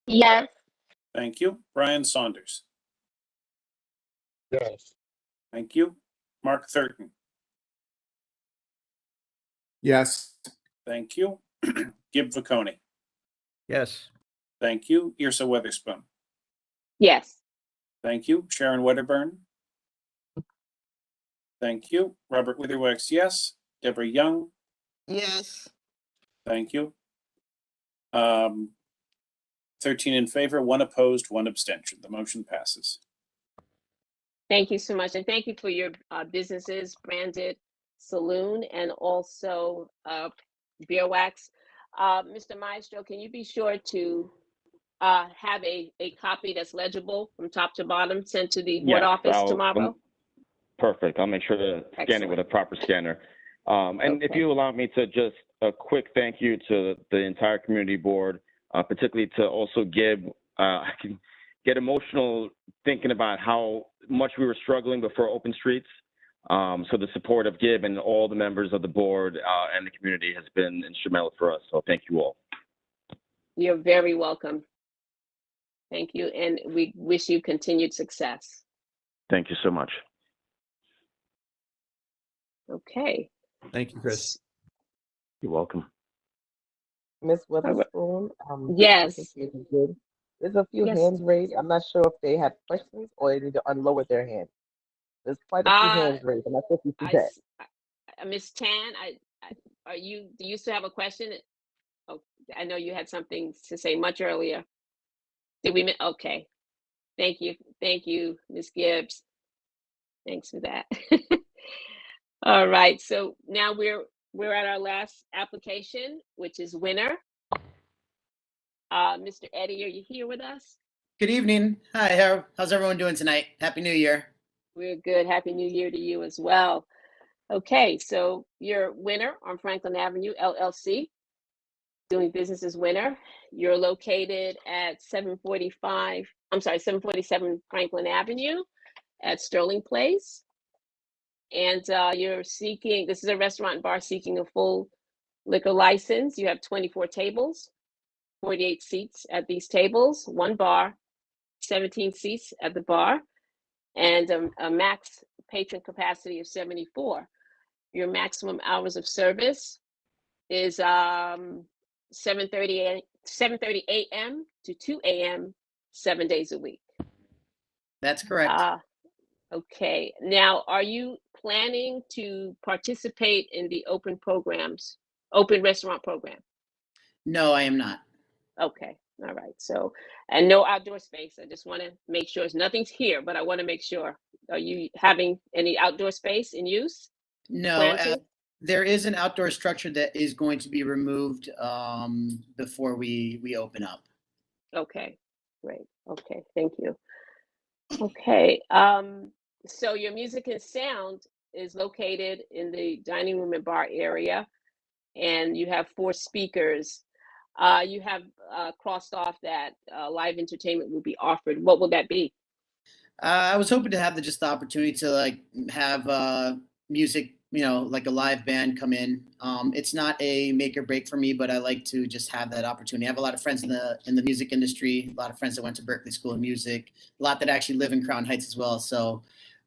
Yes. Thank you. Brian Saunders. Yes. Thank you. Mark Thurton. Yes. Thank you. Gib Vaconi. Yes. Thank you. Yrsa Weatherspoon. Yes. Thank you. Sharon Wedderburn. Thank you. Robert Witherwax, yes. Deborah Young. Yes. Thank you. 13 in favor, 1 opposed, 1 abstention. The motion passes. Thank you so much. And thank you for your businesses, Branded Saloon, and also Beer Wax. Mr. Maestro, can you be sure to have a copy that's legible from top to bottom sent to the board office tomorrow? Perfect. I'll make sure to scan it with a proper scanner. And if you allow me to just a quick thank you to the entire community board, particularly to also Gib. I can get emotional thinking about how much we were struggling before Open Streets. So the support of Gib and all the members of the board and the community has been instrumental for us. So thank you all. You're very welcome. Thank you. And we wish you continued success. Thank you so much. Okay. Thank you, Chris. You're welcome. Miss Witherspoon, yes. There's a few Yes. hands raised. I'm not sure if they have questions or they need to unlower their hand. There's quite a few hands raised. I'm not sure if you see that. Miss Tan, do you still have a question? Oh, I know you had something to say much earlier. Did we? Okay. Thank you, Ms. Gibbs. Thanks for that. All right, so now we're at our last application, which is Winner. Mr. Eddie, are you here with us? Good evening. Hi, how's everyone doing tonight? Happy New Year. We're good. Happy New Year to you as well. Okay, so you're Winner on Franklin Avenue, LLC, doing business as Winner. You're located at 747 Franklin Avenue at Sterling Place. And you're seeking, this is a restaurant and bar seeking a full liquor license. You have 24 tables, 48 seats at these tables, 1 bar, 17 seats at the bar, and a max patron capacity of 74. Your maximum hours of service is 7:30 a.m. to 2 a.m. 7 days a week. That's correct. Okay. Now, are you planning to participate in the open restaurant program? No, I am not. Okay. All right. So, and no outdoor space. I just want to make sure nothing's here, but I want to make sure. Are you having any outdoor space in use? No, there is an outdoor structure that is going to be removed before we open up. Okay. Great. Okay. Thank you. Okay. So your music and sound is located in the dining room and bar area, and you have 4 speakers. You have crossed off that live entertainment will be offered. What will that be? I was hoping to have just the opportunity to have music, like a live band come in. It's not a make or break for me, but I like to just have that opportunity. I have a lot of friends in the music industry, a lot of friends that went to Berklee School of Music, a lot that actually live in Crown Heights as well. So,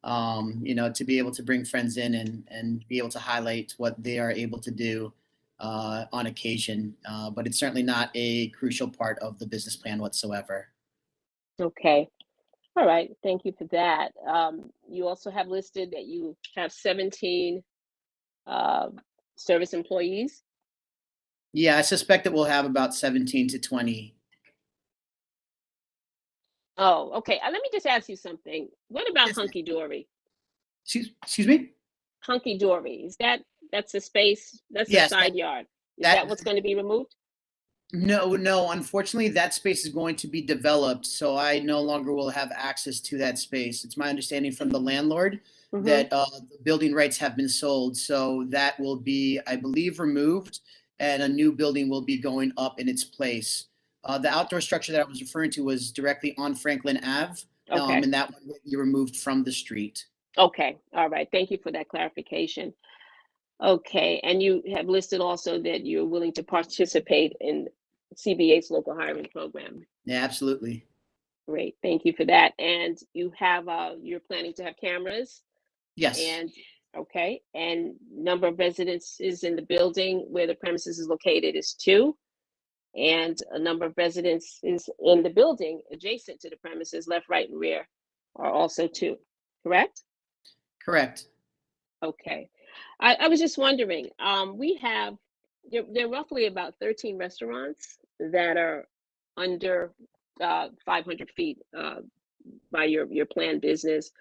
to be able to bring friends in and be able to highlight what they are able to do on occasion. But it's certainly not a crucial part of the business plan whatsoever. Okay. All right. Thank you for that. You also have listed that you have 17 service employees. Yeah, I suspect that we'll have about 17 to 20. Oh, okay. Let me just ask you something. What about Hunky Dory? Excuse me? Hunky Dory, that's a space, that's Yes, a side yard. Is that what's going to be removed? No. Unfortunately, that space is going to be developed, so I no longer will have access to that space. It's my understanding from the landlord that the building rights have been sold, so that will be, I believe, removed, and a new building will be going up in its place. The outdoor structure that I was referring to was directly on Franklin Ave, and that one will be removed from the street. Okay. All right. Thank you for that clarification. Okay. And you have listed also that you're willing to participate in CBA's local hiring program. Yeah, absolutely. Great, thank you for that. And you have, you're planning to have cameras? Yes. And, okay, and number of residents is in the building where the premises is located is 2. And a number of residents is in the building adjacent to the premises, left, right, and rear are also 2, correct? Correct. Okay. I was just wondering, we have, there are roughly about 13 restaurants that are under 500 feet by your planned business.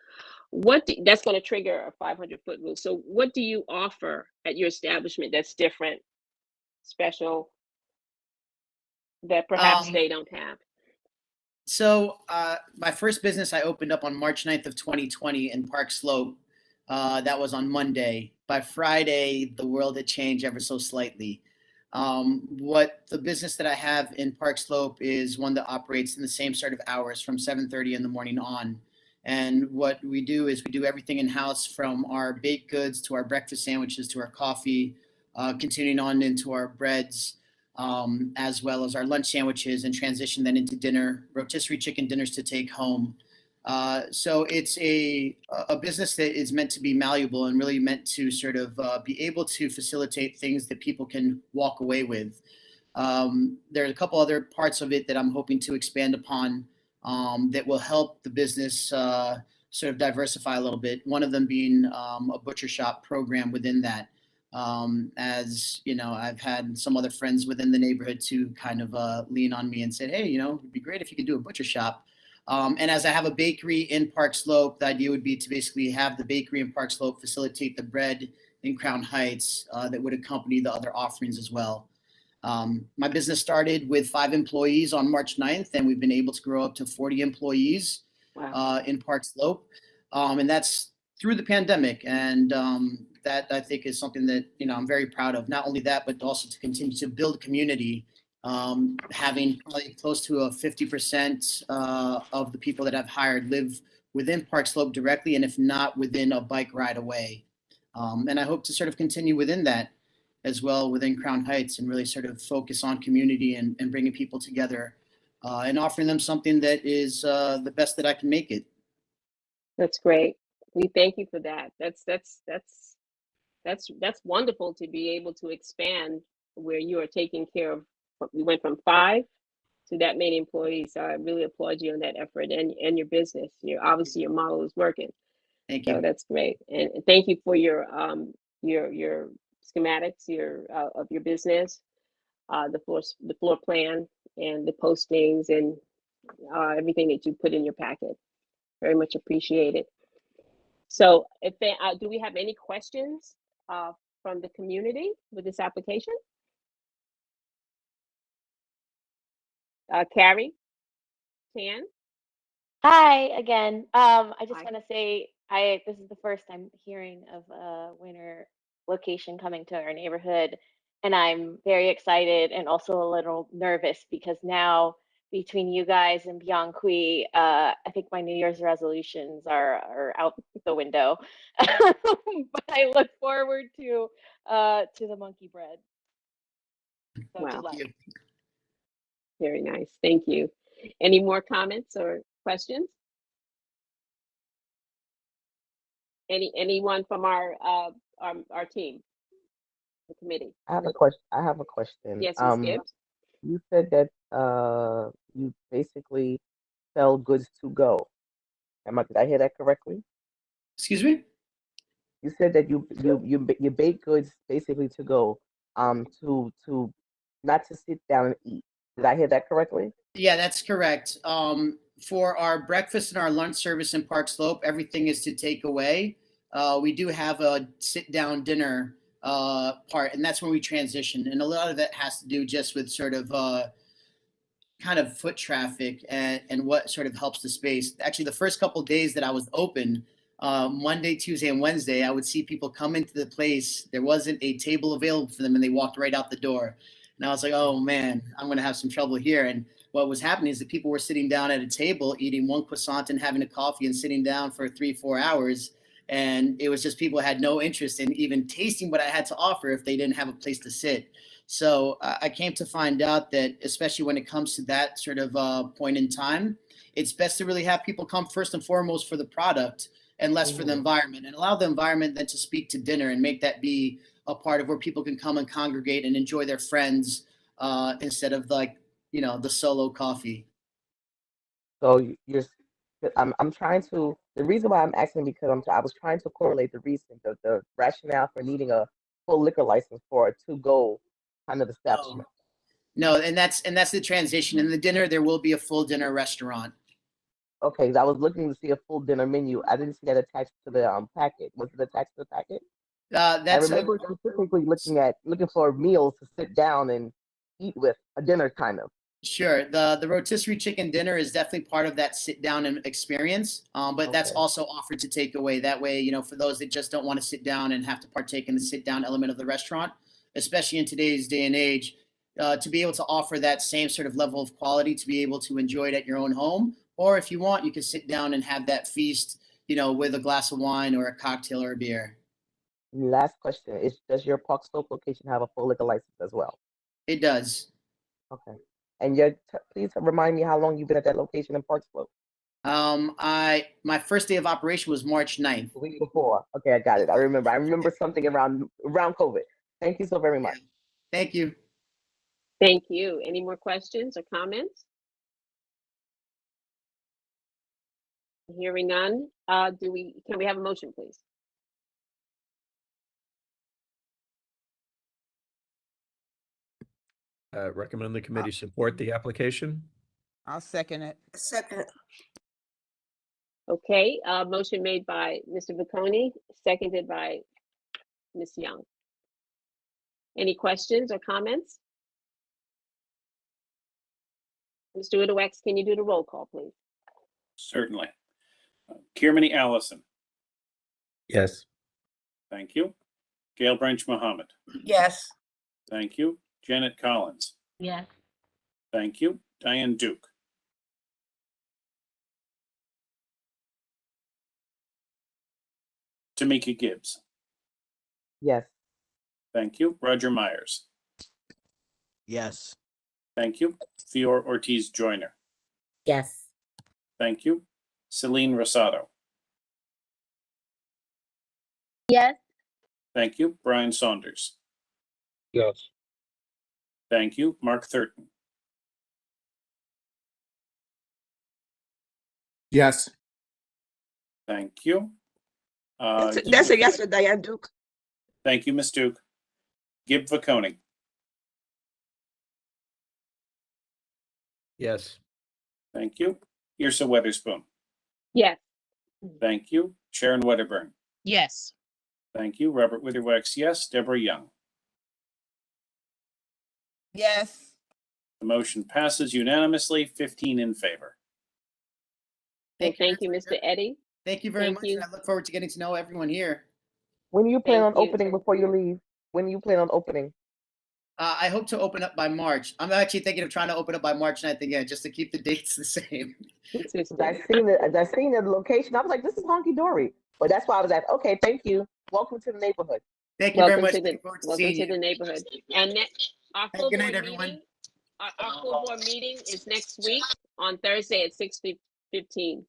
That's going to trigger a 500-foot rule. So what do you offer at your establishment that's different, special, that perhaps they don't have? So my first business I opened up on March 9th of 2020 in Park Slope. That was on Monday. By Friday, the world had changed ever so slightly. What the business that I have in Park Slope is one that operates in the same sort of hours from 7:30 in the morning on. And what we do is we do everything in-house, from our baked goods to our breakfast sandwiches to our coffee, continuing on into our breads, as well as our lunch sandwiches, and transition then into dinner, rotisserie chicken dinners to take home. So it's a business that is meant to be malleable and really meant to sort of be able to facilitate things that people can walk away with. There are a couple other parts of it that I'm hoping to expand upon that will help the business sort of diversify a little bit. One of them being a butcher shop program within that. As you know, I've had some other friends within the neighborhood to kind of lean on me and said, hey, you know, it'd be great if you could do a butcher shop. And as I have a bakery in Park Slope, the idea would be to basically have the bakery in Park Slope facilitate the bread in Crown Heights that would accompany the other offerings as well. My business started with 5 employees on March 9th, and we've been able to grow up to 40 employees in Park Slope. And that's through the pandemic. And that I think is something that, you know, I'm very proud of. Not only that, but also to continue to build community, having probably close to a 50% of the people that I've hired live within Park Slope directly, and if not, within a bike ride away. And I hope to sort of continue within that as well within Crown Heights, and really sort of focus on community and bringing people together and offering them something that is the best that I can make it. That's great. We thank you for that. That's wonderful to be able to expand where you are taking care of. You went from 5 to that many employees. So I really applaud you on that effort and your business. Obviously your model is working. Thank you. So that's great. And thank you for your schematics, of your business, the floor plan and the postings and everything that you put in your packet. Very much appreciated. So if they, do we have any questions from the community with this application? Carrie, Tan? Hi again. I just Hi. want to say this is the first I'm hearing of a winter location coming to our neighborhood, and I'm very excited and also a little nervous because now between you guys and Beyond Kui, I think my New Year's resolutions are out the window. But I look forward to the monkey bread. So good Wow. luck. Very nice. Thank you. Any more comments or questions? Anyone from our team, the committee? I have a question. I have a question. Yes, Ms. Gibbs. You said that you basically sell goods to go. Did I hear that correctly? Excuse me? You said that you bake goods basically to go, to not to sit down and eat. Did I hear that correctly? Yeah, that's correct. For our breakfast and our lunch service in Park Slope, everything is to take away. We do have a sit-down dinner part, and that's when we transition. And a lot of that has to do just with sort of kind of foot traffic and what sort of helps the space. Actually, the first couple of days that I was open, Monday, Tuesday, and Wednesday, I would see people come into the place. There wasn't a table available for them, and they walked right out the door. And I was like, oh man, I'm going to have some trouble here. And what was happening is that people were sitting down at a table, eating one croissant and having a coffee and sitting down for 3-4 hours. And it was just people had no interest in even tasting what I had to offer if they didn't have a place to sit. So I came to find out that, especially when it comes to that sort of point in time, it's best to really have people come first and foremost for the product and less for the environment, and allow the environment then to speak to dinner and make that be a part of where people can come and congregate and enjoy their friends instead of like, the solo coffee. So you're, I'm trying to, the reason why I'm asking because I was trying to correlate the rationale for needing a full liquor license for a to-go kind of establishment. No, and that's the transition. In the dinner, there will be a full dinner restaurant. Okay, 'cause I was looking to see a full dinner menu. I didn't see that attached to the packet. Was it attached to the packet? I That's remember specifically looking for meals to sit down and eat with, a dinner kind of. Sure. The rotisserie chicken dinner is definitely part of that sit down and experience. But that's Okay. also offered to take away. That way, for those that just don't want to sit down and have to partake in the sit down element of the restaurant, especially in today's day and age, to be able to offer that same sort of level of quality, to be able to enjoy it at your own home, or if you want, you can sit down and have that feast, with a glass of wine or a cocktail or a beer. Last question is: does your Park Slope location have a full liquor license as well? It does. Okay. And please remind me how long you've been at that location in Park Slope. My first day of operation was March 9th. The week before. Okay, I got it. I remember something around COVID. Thank you so very much. Thank you. Thank you. Any more questions or comments? Hearing none, can we have a motion, please? Recommend the committee support the application. I'll second it. Second. Okay, motion made by Mr. Bocconi, seconded by Ms. Young. Any questions or comments? Mr. Udowex, can you do the roll call, please? Certainly. Kirmany Allison. Yes. Thank you. Gail Branch Mohammed. Yes. Thank you. Janet Collins. Yes. Thank you. Diane Duke. Tamika Gibbs. Yes. Thank you. Roger Myers. Yes. Thank you. Fior Ortiz Joyner. Yes. Thank you. Celine Rosado. Yes. Thank you. Brian Saunders. Yes. Thank you. Mark Thurton. Yes. Thank you. That's a yes for Diane Duke. Thank you, Ms. Duke. Gib Bocconi. Yes. Thank you. Yrsa Weatherspoon. Yes. Thank you. Sharon Wedderburn. Yes. Thank you. Robert Witherwax, yes. Deborah Young. Yes. The motion passes unanimously, 15 in favor. Thank you, Mr. Eddy. Thank you very much. And I look forward to getting to know everyone here. When you plan on Thank you. opening before you leave? When you plan on opening? I hope to open up by March. I'm actually thinking of trying to open up by March 9th again, just to keep the dates the same. I seen the location. I was like, this is honky dory. But that's why I was like, okay, thank you. Welcome to the neighborhood. Thank you very much. Welcome to the neighborhood. And our full good board night, everyone. meeting, our full board meeting is next week on Thursday at 6:15.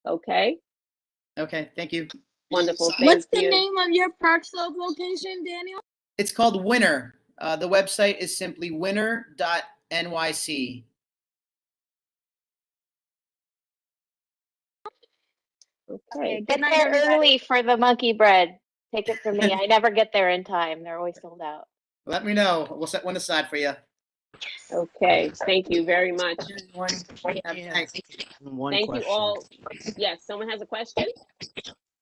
Okay. Okay. Thank you. Wonderful. What's Thank the you. name of your Park Slope location, Daniel? It's called Winner. The website is simply winner.nyc. Okay. Get there early for the monkey bread. Take it from me. I never get there in time. They're always sold out. Let me know. We'll set one aside for you. Okay. Thank you very much. One Thank question. you all. Yes. Someone has a question?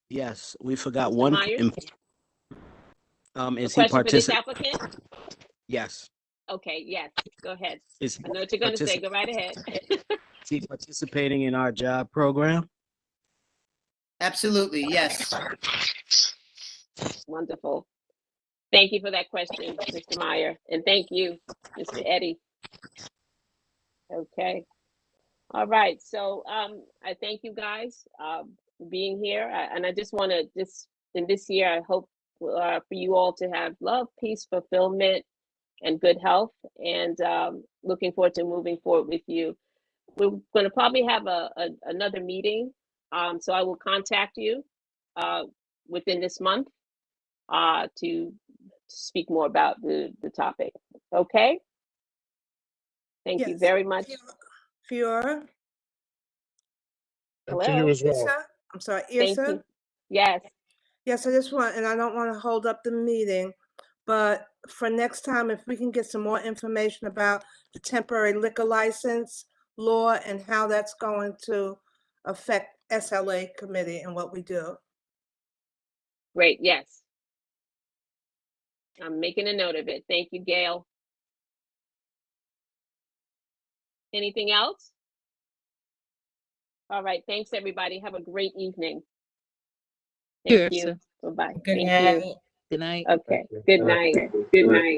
Yes, we forgot Mr. one. Myers? Is A he question for this participating? applicant? Yes. Okay. Yes. Go ahead. Is I know what you're going to say. Go right ahead. Is he participating in our job program? Absolutely. Yes. Wonderful. Thank you for that question, Mr. Meyer. And thank you, Mr. Eddy. Okay. All right. So I thank you guys for being here. And I just want to, in this year, I hope for you all to have love, peace, fulfillment, and good health, and looking forward to moving forward with you. We're going to probably have another meeting, so I will contact you within this month to speak more about the topic. Okay? Thank you Yes. very much. Fiora? And to Hello? you as well. Irsa? I'm sorry, Thank Irsa? you. Yes. Yes, I just want, and I don't want to hold up the meeting, but for next time, if we can get some more information about the temporary liquor license law and how that's going to affect SLA committee and what we do. Great. Yes. I'm making a note of it. Thank you, Gail. Anything else? All right. Thanks, everybody. Have a great evening. Thank you. Bye-bye. Good Thank night. you. Good night. Okay. Good night. Good night.